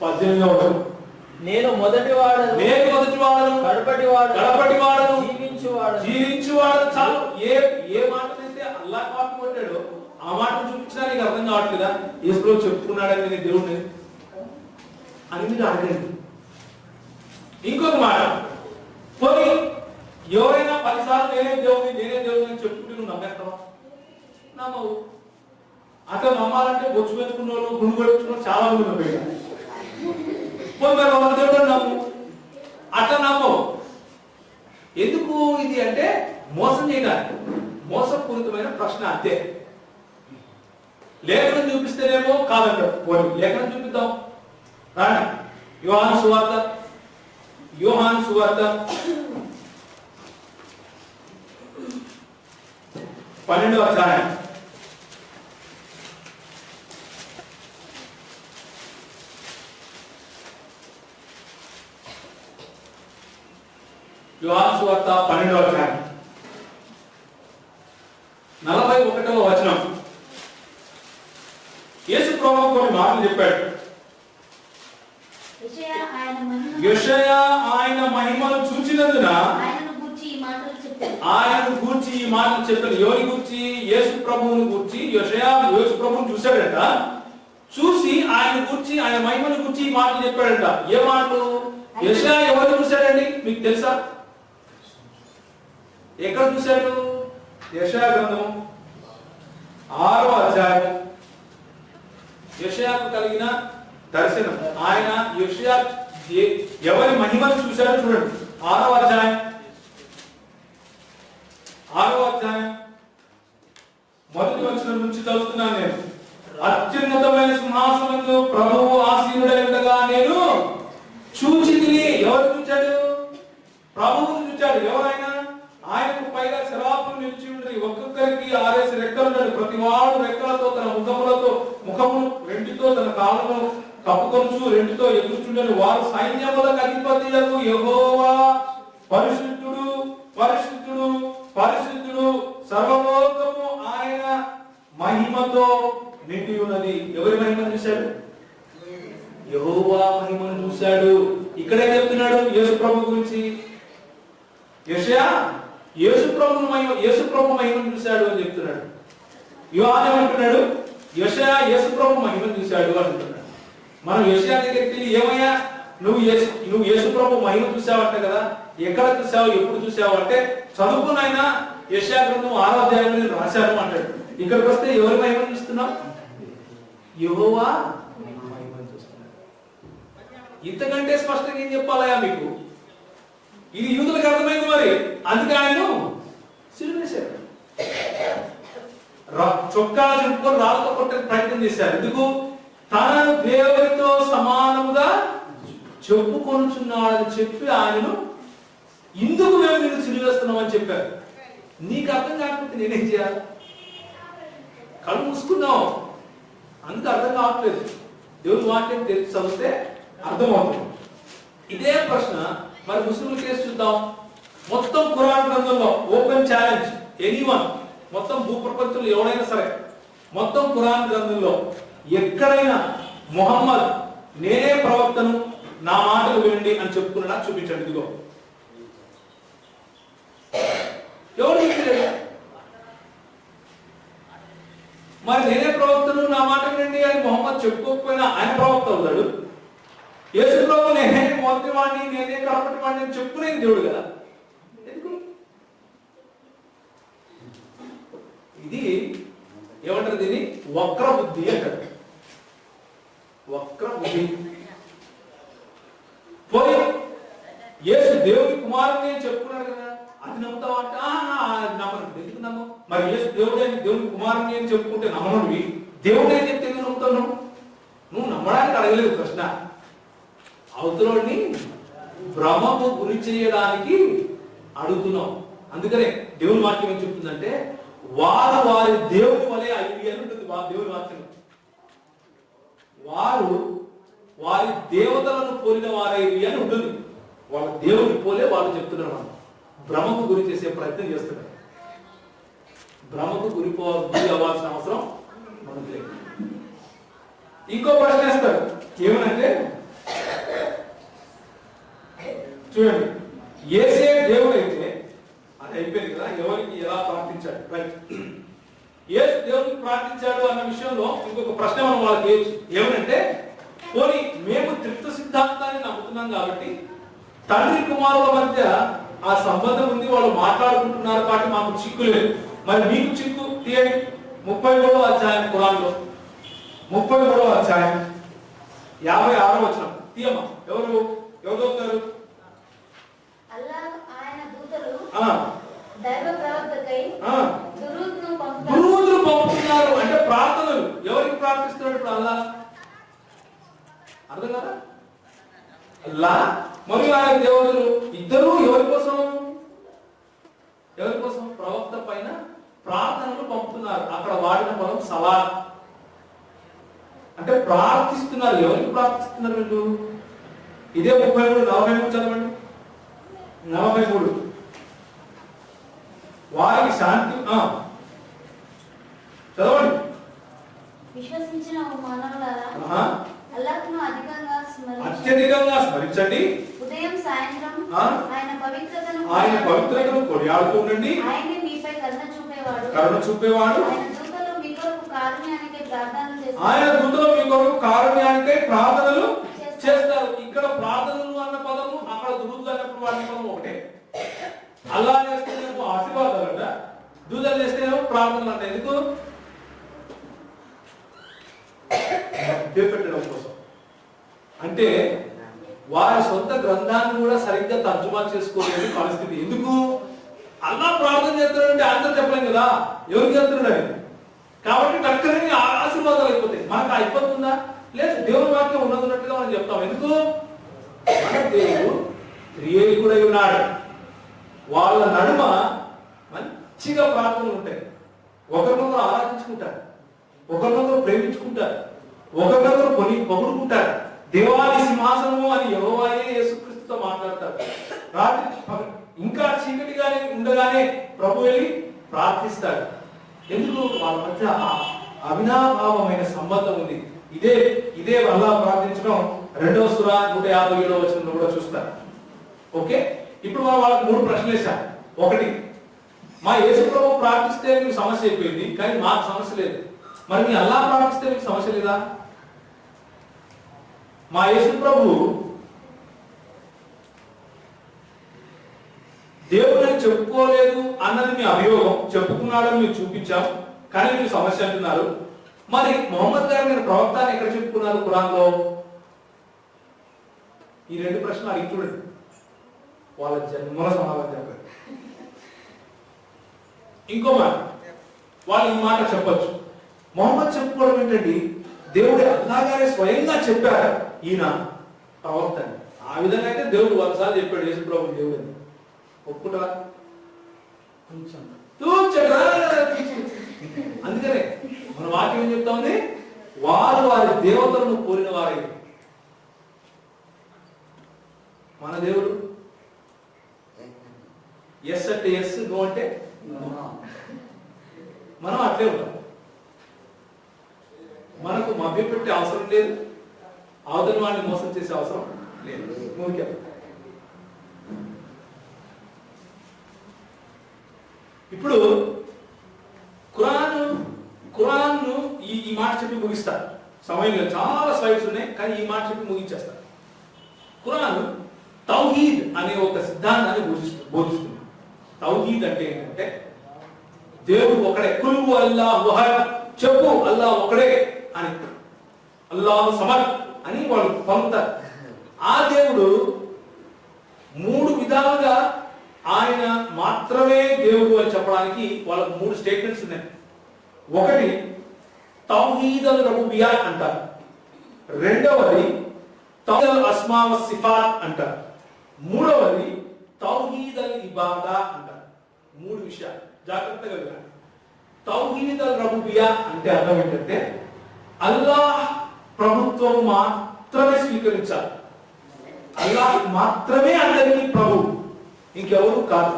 18వ వచనం, నేను మొదటివాడను, కడపటివాడను, జీవించువాడను. చాలు. ఏ మాటనైతే అల్లాహ్ మాట కొట్టాడో ఆ మాటను చూపించినా నీకు అర్థం కావట్లేదా? యేసు చెప్పుకున్నాడని నేను దేవుడిని అని మీరు అడగండి. ఇంకొక మాట, పోనీ ఎవరైనా 10 సార్లు నేనే దేవుడిని చెప్పుకుంటే నువ్వు నమ్మేస్తావా? నమ్మవు. అట్లా నమ్మాలంటే బొచ్చు పెంచుకున్న వాళ్ళు, గుండు పెట్టుకున్న చాలా మంది నమ్మేట. దేవుడు నమ్ము, అట్లా నమ్మవు. ఎందుకు ఇది అంటే మోసం చేయడానికి, మోసపూరితమైన ప్రశ్న అంతే. లేఖనం చూపిస్తేనేమో కాదంటారు. పోనీ లేఖనం చూపిద్దాం రాండి. యోహాను సువార్త 12వ అధ్యాయం. యోహాను సువార్త 12వ అధ్యాయం 41వ వచనం. యేసు ప్రభువు కొన్ని మాటలు చెప్పాడు. యెషయా ఆయన మహిమను చూచినందున ఆయనను గూర్చి ఈ మాటలు చెప్పాడు. ఎవరి గూర్చి? యేసు ప్రభువును గూర్చి. యెషయా యేసు ప్రభువును చూశాడట. చూసి ఆయన గూర్చి, ఆయన మహిమను గూర్చి ఈ మాటలు చెప్పాడట. ఏ మాటలు? యెషయా ఎవరు చూశాడండి మీకు తెలుసా? ఎక్కడ చూశాడు? యెషయా గ్రంథం 6వ అధ్యాయం. యెషయాకు కలిగిన దర్శనం. ఆయన యెషయా ఎవరి మహిమను చూశాడో చూడండి. 6వ అధ్యాయం మొదటి వచనం నుంచి చదువుతున్నాను నేను. అత్యున్నతమైన సింహాసనంలో ప్రభువు ఆసీనుడై ఉండగా నేను చూచితిని. ఎవరు చూచాడు? ప్రభువును చూచాడు. ఎవరైనా? ఆయనకు పైగా శరాపులు నిలిచి ఉండేది. ఒక్కొక్కరికి 6 రెక్కలు ఉన్నాడు. ప్రతి వాడు రెక్కలతో తన ముఖమును రెండుతో తన కాళ్ళను కప్పుకొనుచు రెండుతో ఎదురుచుండెను. వారు సైన్యములకు అధిపతియగు యెహోవా పరిశుద్ధుడు, పరిశుద్ధుడు, పరిశుద్ధుడు, సర్వలోకము ఆయన మహిమతో నిండి ఉన్నది. ఎవరి మహిమను చూశాడు? యెహోవా మహిమను చూశాడు. ఇక్కడే చెప్తున్నాడు యేసు ప్రభు గురించి. యెషయా యేసు ప్రభు మహిమను చూశాడు అని చెప్తున్నాడు. యోహాను ఏమంటున్నాడు? యెషయా యేసు ప్రభు మహిమను చూశాడు అని అంటున్నాడు. మనం యెషయా దగ్గరికి వెళ్ళి ఏమయ్యా నువ్వు యేసు ప్రభు మహిమ చూసావంట కదా, ఎక్కడ చూసావు, ఎప్పుడు చూసావు అంటే చదువుకునైనా యెషయా గ్రంథం 6వ అధ్యాయంలో నేను రాశాను అంటాడు. ఇక్కడికి వస్తే ఎవరి మహిమను చూస్తున్నావు? యెహోవా మహిమను చూస్తున్నాడు. ఇంతకంటే స్పష్టంగా ఏం చెప్పాలయా మీకు? ఇది యూదులకు అర్థమైంది. మరి అందుకే ఆయన సిలువేశారు. చొక్కా చుట్టుకొని రాళ్ళతో కొట్టే ప్రయత్నం చేశారు. ఎందుకు? తనను దేవుడితో సమానముగా చెప్పుకొనుచున్నాడని చెప్పి ఆయనను ఇందుకు మేము నిన్ను సిలువేస్తున్నామని చెప్పారు. నీకు అర్థం కాకపోతే నేనేం చేయాలి? కళ్ళు మూసుకున్నావు, అందుకు అర్థం కావట్లేదు. దేవుని వాక్యం తెలిసి చదివితే అర్థమవుతుంది. ఇదే ప్రశ్న మరి ముస్లింల కేసు చూద్దాం. మొత్తం ఖురాన్ గ్రంథంలో ఓపెన్ ఛాలెంజ్ ఎనీవన్, మొత్తం భూప్రపంచంలో ఎవరైనా సరే, మొత్తం ఖురాన్ గ్రంథంలో ఎక్కడైనా ముహమ్మద్ నేనే ప్రవక్తను, నా మాటలు వినండి అని చెప్పుకున్నా చూపించండి. ఇదిగో ఎవరు చెప్పలేదు. మరి నేనే ప్రవక్తను, నా మాట వినండి అని ముహమ్మద్ చెప్పుకోకపోయినా ఆయన ప్రవక్త అవుతాడు. యేసు ప్రభు నేనే మొదటి వాడిని, నేనే కడపటి వాడిని అని చెప్పుకునేది దేవుడు కదా. ఇది ఏమంటారు? దీన్ని వక్ర బుద్ధి అంటారు. వక్ర బుద్ధి. పోయి యేసు దేవుని కుమారుని అని చెప్పుకున్నాడు కదా, అది నమ్ముతావా అంటే నమ్మను. ఎందుకు నమ్ము? మరి యేసు దేవుని కుమారుని అని చెప్పుకుంటే నమ్మనుడివి, దేవుడు ఏం చెప్తే ఎందుకు నమ్ముతావు? నువ్వు నమ్మడానికి అడగలేదు ప్రశ్న. అవతలోని భ్రమకు గురి చేయడానికి అడుగుతున్నావు. అందుకనే దేవుని వాక్యం ఏం చెప్తుందంటే, వారు వారి దేవుని వలె అయ్యి అని ఉంటుంది దేవుని వాక్యం. వారు వారి దేవతలను పోలిన వారయ్యి అని ఉంటుంది. వాళ్ళ దేవుని పోలే వాళ్ళు చెప్తున్నారు. మనం భ్రమకు గురి చేసే ప్రయత్నం చేస్తున్నారు. భ్రమకు గురి అవ్వాల్సిన అవసరం మనకు లేదు. ఇంకో ప్రశ్న వేస్తారు, ఏమనంటే చూడండి, యేసే దేవుడు అయితే అది అయిపోయింది కదా, ఎవరికి ఎలా ప్రార్థించాడు? రైట్. యేసు దేవునికి ప్రార్థించాడు అన్న విషయంలో ఇంకొక ప్రశ్న మనం వాళ్ళకి ఏమనంటే, పోనీ మేము త్రిత్వ సిద్ధాంతాన్ని నమ్ముతున్నాం కాబట్టి తండ్రి కుమారుల మధ్య ఆ సంబంధం ఉంది, వాళ్ళు మాట్లాడుకుంటున్నారు కాబట్టి మాకు చిక్కు లేదు. మరి మీకు చిక్కు తీయండి. 33వ అధ్యాయం ఖురాన్లో 33వ అధ్యాయం 56వ వచనం తీయమ్మా. ఎవరు చదువుతారు? దూతలు పంపుతున్నారు అంటే ప్రార్థనలు. ఎవరికి ప్రార్థిస్తున్నాడు ఇప్పుడు? అల్లా. అర్థం కదా? అల్లా మరియు ఆయన దేవతలు ఇద్దరు ఎవరి కోసం? ప్రవక్త పైన ప్రార్థనలు పంపుతున్నారు. అక్కడ వాడిన పదం సవాల్ అంటే ప్రార్థిస్తున్నారు. ఎవరికి ప్రార్థిస్తున్నారు వీళ్ళు? ఇదే 43 చదవండి. 43 వారికి శాంతి చదవండి. విశ్వసించిన మానవులారా, అల్లాహ్ను అత్యధికంగా స్మరించండి. ఉదయం సాయంత్రం ఆయన పవిత్రతను కొనియాడుతూ ఉండండి. ఆయనే మీపై కరుణ చూపేవాడు. ఆయన దూతలు మీ కొరకు కారుణ్యానికై ప్రార్థనలు చేస్తారు. ఇక్కడ ప్రార్థనలు అన్న పదము, అక్కడ దూతలు అన్నప్పుడు వాడి పదం ఒకటే. అల్లా చేస్తేనేమో ఆశీర్వాదాలు అంట, దూతలు చేస్తేనేమో ప్రార్థనలు అంట. ఎందుకు? పెట్టడం కోసం. అంటే వారి సొంత గ్రంథాన్ని కూడా సరిగ్గా తర్జుమా చేసుకోలేని పరిస్థితి. ఎందుకు? అల్లా ప్రార్థన చేస్తున్నాడంటే అందరూ చెప్పలేం కదా ఎవరికి చేస్తున్నాడు అని. కాబట్టి టక్కని ఆశీర్వాదాలు అయిపోతాయి. మనకు అయిపోతుందా? లేదు, దేవుని వాక్యం ఉన్నట్టుగా మనం చెప్తాం. ఎందుకు? మన దేవుడు త్రియేకుడై ఉన్నాడు. వాళ్ళ నడుమ మంచిగా ప్రార్థనలు ఉంటాయి. ఒకరినొకరు ఆరాధించుకుంటారు, ఒకరినొకరు ప్రేమించుకుంటారు, ఒకరినొకరు పొగుడుకుంటారు. దేవాది సింహాసనము అని యెహోవాయే యేసుక్రీస్తుతో మాట్లాడతారు. రాత్రి ఇంకా చీకటిగానే ఉండగానే ప్రభు వెళ్ళి ప్రార్థిస్తాడు. ఎందుకు? వాళ్ళ మధ్య అవినాభావమైన సంబంధం ఉంది. ఇదే అల్లా ప్రార్థించడం 2వ సూర 157వ వచనంలో కూడా చూస్తారు. ఓకే, ఇప్పుడు మనం వాళ్ళకి 3 ప్రశ్నలు వేశాం. ఒకటి, మా యేసు ప్రభు ప్రార్థిస్తే మీకు సమస్య అయిపోయింది, కానీ మాకు సమస్య లేదు. మరి మీ అల్లా ప్రార్థిస్తే మీకు సమస్య లేదా? మా యేసు ప్రభు దేవుడిని చెప్పుకోలేదు అన్నది మీ అభియోగం, చెప్పుకున్నాడని మీరు చూపించాం, కానీ మీకు సమస్య అంటున్నారు. మరి మొహమ్మద్ గారు మీరు ప్రవక్త అని ఎక్కడ చెప్పుకున్నారు ఖురాన్లో? ఈ 2 ప్రశ్నలు అడిగి చూడండి. వాళ్ళ జన్మల సమాధానం చెప్పారు. ఇంకో మాట, వాళ్ళు ఈ మాట చెప్పొచ్చు. మొహమ్మద్ చెప్పుకోవడం ఏంటండి? దేవుడు అల్లాగానే స్వయంగా చెప్పారు ఈయన ప్రవక్త అని. ఆ విధంగా అయితే దేవుడు 100 సార్లు చెప్పాడు యేసు ప్రభు దేవుడు అని. ఒప్పుకుంటారా? అందుకనే మన వాక్యం ఏం చెప్తా ఉంది? వారు వారి దేవతలను పోలిన వారే. మన దేవుడు ఎస్ అంటే ఎస్, నో అంటే మనం అట్లే ఉంటాం. మనకు మభ్య పెట్టే అవసరం లేదు, అవతలి వాడిని మోసం చేసే అవసరం లేదు. ముఖ్యం. ఇప్పుడు ఖురాన్ను ఈ మాట చెప్పి ముగిస్తారు. సమయం లేదు, చాలా స్లైడ్స్ ఉన్నాయి, కానీ ఈ మాట చెప్పి ముగించేస్తారు. ఖురాన్ తౌహీద్ అనే ఒక సిద్ధాంతాన్ని బోధిస్తుంది. తౌహీద్ అంటే ఏంటంటే దేవుడు ఒకడే, కుల్ అల్లాహు అహద్, చెప్పు అల్లాహ్ ఒకడే అని, అల్లాహు సమద్ అని వాళ్ళు పొందుతారు. ఆ దేవుడు 3 విధాలుగా ఆయన మాత్రమే దేవుడు అని చెప్పడానికి వాళ్ళకు 3 స్టేట్మెంట్స్ ఉన్నాయి. ఒకటి తౌహీద్ అల్ రబూబియా అంటారు, రెండవది తౌహీద్ అల్ అస్మా వ సిఫాత్ అంటారు, మూడవది తౌహీద్ అల్ ఇబాదా అంటారు. 3 విషయాలు జాగ్రత్తగా వినండి. తౌహీద్ అల్ రబూబియా అంటే అర్థం ఏంటంటే అల్లాహ్ ప్రభుత్వం మాత్రమే స్వీకరించాలి, అల్లాహ్ మాత్రమే అందరికీ ప్రభు, ఇంకెవరు కాదు.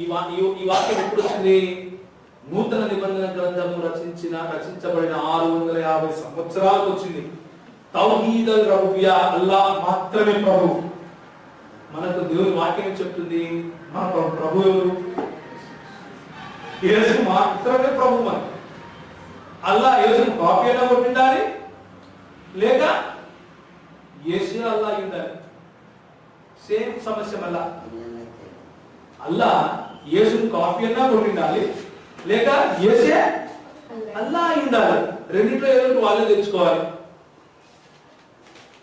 ఈ వాక్యం ఎప్పుడు వచ్చింది? నూతన నిబంధన గ్రంథము రచించబడిన 650 సంవత్సరాలకు వచ్చింది. తౌహీద్ అల్ రబూబియా, అల్లాహ్ మాత్రమే ప్రభు. మనకు దేవుని వాక్యం చెప్తుంది మన ప్రభు ఎవరు? యేసు మాత్రమే ప్రభు. మన అల్లాహ్ యేసును కాపీ అయినా కొట్టిండాలి, లేక యేసే అల్లాహ్ అయి ఉండాలి. సేమ్ సమస్య. మళ్ళా అల్లాహ్ యేసును కాపీ అయినా కొట్టిండాలి, లేక యేసే అల్లాహ్ అయి ఉండాలి. రెండిట్లో ఏదో వాళ్ళే తెచ్చుకోవాలి.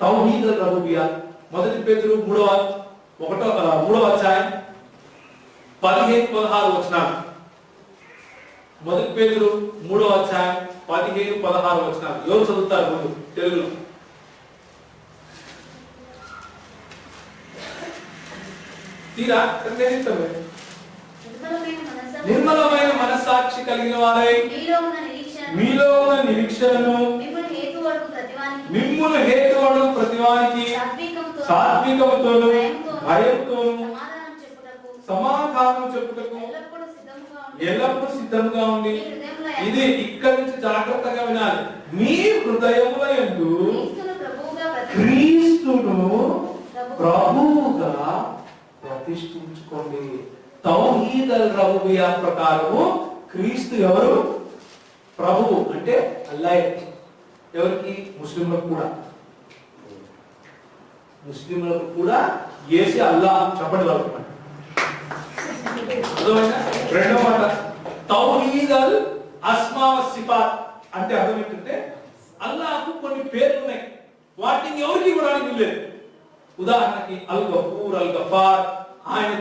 తౌహీద్ అల్ రబూబియా 1 పేతురు 3వ అధ్యాయం 15-16 వచనాలు. 1 పేతురు 3వ అధ్యాయం 15-16 వచనాలు. ఎవరు చదువుతారు ముందు తెలుగులో? తీరా నిర్మలమైన మనస్సాక్షి కలిగిన వారై మీలో ఉన్న నిరీక్షణను మిమ్మును హేతువడు ప్రతివానికి సాత్వికముతోను భయముతోను సమాధానం చెప్పుటకు ఎల్లప్పుడూ సిద్ధంగా ఉంది. ఇది ఇక్కడి నుంచి జాగ్రత్తగా వినాలి. మీ హృదయముల యందు క్రీస్తును ప్రభువుగా ప్రతిష్ఠించుకోండి. తౌహీద్ అల్ రబూబియా ప్రకారము క్రీస్తు ఎవరు? ప్రభువు అంటే అల్లాహ్. ఎవరికి? ముస్లింలకు కూడా. ముస్లింలకు కూడా యేసే అల్లాహ్ చెప్పండి. రెండవ మాట తౌహీద్ అల్ అస్మా వ సిఫాత్ అంటే అర్థం ఏంటంటే అల్లాహ్కు కొన్ని పేర్లు ఉన్నాయి, వాటిని ఎవరికి ఇవ్వడానికి వీల్లేదు. ఉదాహరణకి అల్ గఫూర్, అల్ గఫార్, ఆయన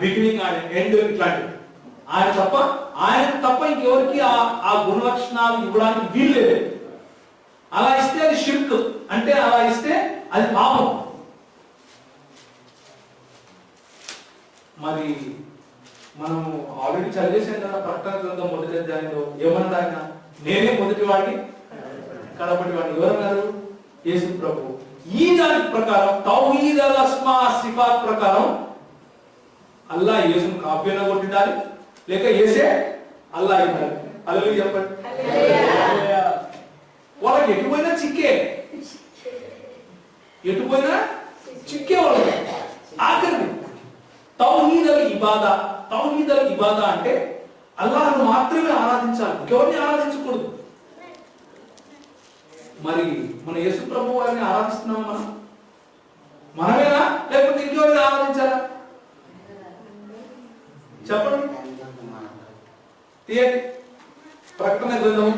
బిగినింగ్, ఆయన ఎండ్, ఇట్లాంటివి. ఆయన తప్ప ఇంకెవరికి ఆ గుణలక్షణాలు ఇవ్వడానికి వీల్లేదు. అలా ఇస్తే అది షిర్క్, అంటే అలా ఇస్తే అది పాపం. మరి మనము ఆల్రెడీ చదివేసాం కదా ప్రకటన గ్రంథం 1వ అధ్యాయంలో. ఏమన్నాడు ఆయన? నేనే మొదటి వాడిని కడపటి వాడిని. ఎవరన్నారు? యేసు ప్రభు. ఈ దాని ప్రకారం తౌహీద్ అల్ అస్మా సిఫాత్ ప్రకారం అల్లాహ్ యేసును కాపీనా కొట్టిండాలి, లేక యేసే అల్లాహ్ ఉండాలి. హల్లెలూయా చెప్పండి. వాళ్ళకి ఎటుపోయినా చిక్కే, ఎటుపోయినా చిక్కే వాళ్ళు. ఆఖరిది తౌహీద్ అల్ ఇబాదా. తౌహీద్ అల్ ఇబాదా అంటే అల్లాహ్ను మాత్రమే ఆరాధించాలి, ఇంకెవరిని ఆరాధించకూడదు. మరి మన యేసు ప్రభు వారిని ఆరాధిస్తున్నాం మనమేనా, లేకపోతే ఇంకెవరిని ఆరాధించాలా? చెప్పండి. తీయండి ప్రకటన గ్రంథము.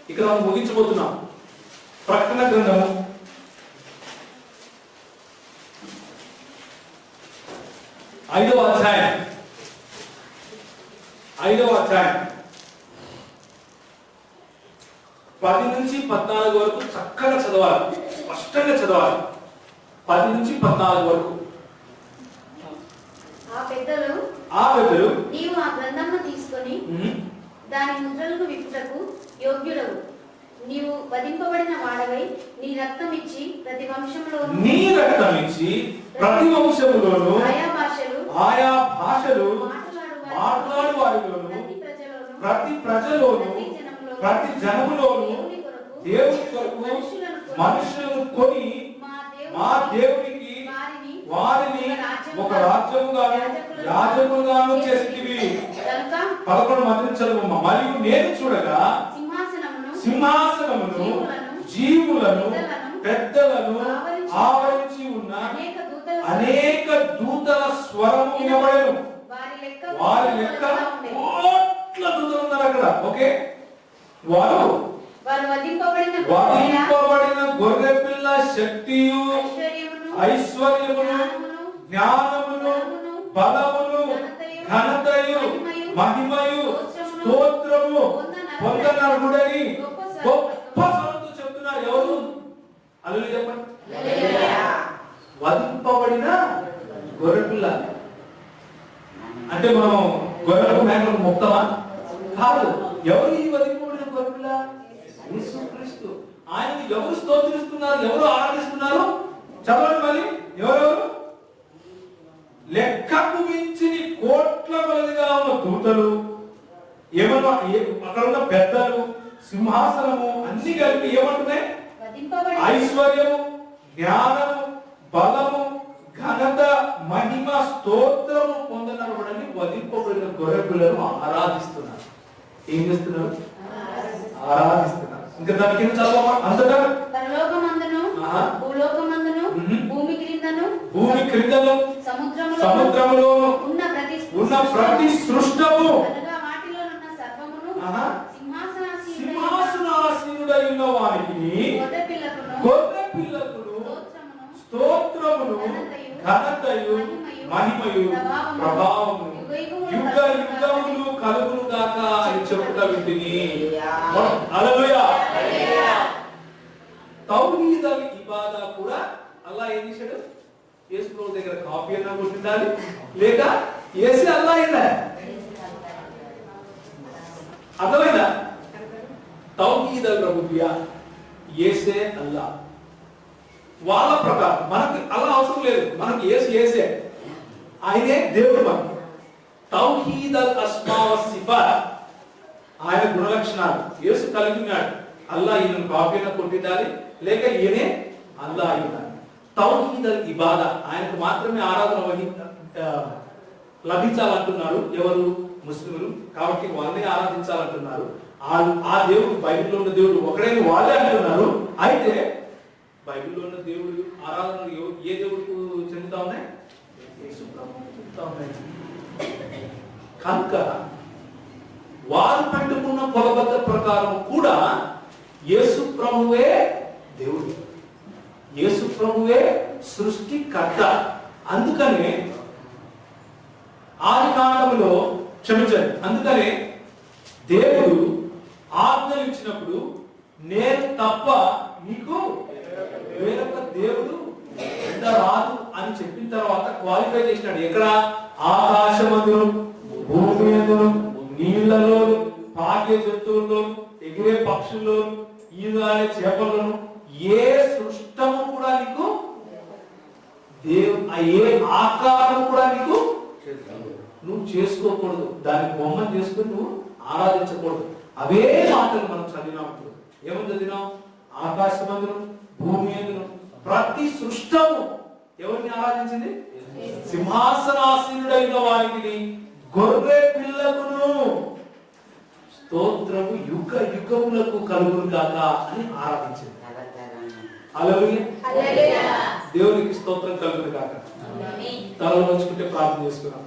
ఇక్కడ మనం ముగించబోతున్నాం. ప్రకటన గ్రంథము 5వ అధ్యాయం 10 నుంచి 14 వరకు చక్కగా చదవాలి, స్పష్టంగా చదవాలి. 10 నుంచి 14 వరకు. ఆ పెద్దలు నీవు ఆ గ్రంథమును తీసుకొని దాని ముద్రలను విప్పుటకు యోగ్యుడవు. నీవు వధింపబడిన వాడవై నీ రక్తం ఇచ్చి ప్రతి వంశంలోను ఆయా భాషలు మాట్లాడు వారిలోను ప్రతి ప్రజలోను ప్రతి జనములోను దేవుని కొరకు మనుషులను కొని మా దేవునికి వారిని ఒక రాజ్యముగాను యాజకులుగాను చేసితివి. 11 మందిని చదువు. మరియు నేను చూడగా సింహాసనమును, జీవులను, పెద్దలను ఆవరించి ఉన్న అనేక దూతల స్వరము వినబడెను. వారి లెక్క కోట్ల దూతలు ఉన్నారు అక్కడ. ఓకే, వారు వధింపబడిన గొర్రె పిల్ల శక్తియు ఐశ్వర్యమును జ్ఞానమును బలమును ఘనతయు మహిమయు స్తోత్రము పొందనరుడని గొప్ప స్వరంతో చెప్తున్నారు. ఎవరు? హల్లెలూయా చెప్పండి. వధింపబడిన గొర్రెపిల్ల అంటే మనం గొర్రెలకు మేకలకు మొత్తమా? కాదు. ఎవరు ఈ వధింపబడిన గొర్రెపిల్ల? యేసుక్రీస్తు. ఆయనని ఎవరు స్తోత్రిస్తున్నారు? ఎవరు ఆరాధిస్తున్నారు? చదవండి మళ్ళీ. ఎవరెవరు? లెక్కకు మించిన కోట్ల కొలదిగా ఉన్న దూతలు, ఏమన్నా అక్కడ ఉన్న పెద్దలు, సింహాసనము అన్ని కలిపి ఏమంటున్నాయి? ఐశ్వర్యము, జ్ఞానము, బలము, ఘనత, మహిమ, స్తోత్రము పొందనబడని వధింపబడిన గొర్రె పిల్లను ఆరాధిస్తున్నారు. ఏం చేస్తున్నారు? ఆరాధిస్తున్నారు. ఇంకా దానికి ఏం చదవమా? అంతటా పరలోకమందును భూలోకమందును భూమి క్రిందను సముద్రములో ఉన్న ప్రతి సృష్టము సింహాసనాసీనుడై ఉన్న వారికి గొర్రె పిల్లకును స్తోత్రమును ఘనతయు మహిమయు ప్రభావమును యుగ యుగములు కలుగును గాక అని చెప్పుట వింటిని. హల్లెలూయా. తౌహీదల్ ఇబాదా కూడా అల్లా ఏం చేశాడు? యేసు ప్రభు దగ్గర కాపీ అన్నా కొట్టిండాలి, లేక యేసు అల్లా అయిందా? అర్థమైందా? తౌహీదల్ రబూబియా, యేసే అల్లా. వాళ్ళ ప్రకారం మనకి అల్లా అవసరం లేదు. మనకి యేసు యేసే, ఆయనే దేవుడు. మనకి తౌహీదల్ అస్మా వ సిఫాత్, ఆయన గుణలక్షణాలు యేసు కలిగి ఉన్నాడు. అల్లా ఈయనను కాపీన కొట్టిండాలి, లేక ఈయనే అల్లా అయిండాలి. తౌహీదల్ ఇబాదా, ఆయనకు మాత్రమే ఆరాధన లభించాలంటున్నారు. ఎవరు? ముస్లింలు. కాబట్టి వాళ్ళని ఆరాధించాలంటున్నారు. ఆ దేవుడు, బైబిల్లో ఉన్న దేవుడు ఒకడైన వాళ్ళే అంటున్నారు. అయితే బైబిల్లో ఉన్న దేవుడు ఆరాధనలు ఏ దేవుడికి చెందుతా ఉన్నాయి? యేసు ప్రభువుకు చెందుతా ఉన్నాయి. కనుక వారు పెట్టుకున్న కొలబద్ద ప్రకారం కూడా యేసు ప్రభువే దేవుడు, యేసు ప్రభువే సృష్టికర్త. అందుకనే ఆదికాండములో క్షమించండి, అందుకనే దేవుడు ఆజ్ఞలు ఇచ్చినప్పుడు నేను తప్ప మీకు వేరొక దేవుడు రాదు అని చెప్పిన తర్వాత క్వాలిఫై చేసినాడు. ఎక్కడ? ఆకాశమందును, భూమి యందును, నీళ్లలో, పాకే జంతువుల్లో, ఎగిరే పక్షుల్లో, ఈదాడే చేపలను ఏ సృష్టము కూడా నీకు ఏ ఆకారం కూడా నీకు నువ్వు చేసుకోకూడదు. దాని బొమ్మను చేసుకుని నువ్వు ఆరాధించకూడదు. అవే మాటలు మనం చదివినప్పుడు ఏమని చదివినాం? ఆకాశమందును, భూమి యందును ప్రతి సృష్టము ఎవరిని ఆరాధించింది? సింహాసనాసీనుడైన వారికి గొర్రె పిల్లకును స్తోత్రము యుగ యుగములకు కలుగును గాక అని ఆరాధించింది. హల్లెలూయా. దేవునికి స్తోత్రం కలుగును గాక. తలలో ఉంచుకుంటే ప్రార్థన చేసుకున్నాం.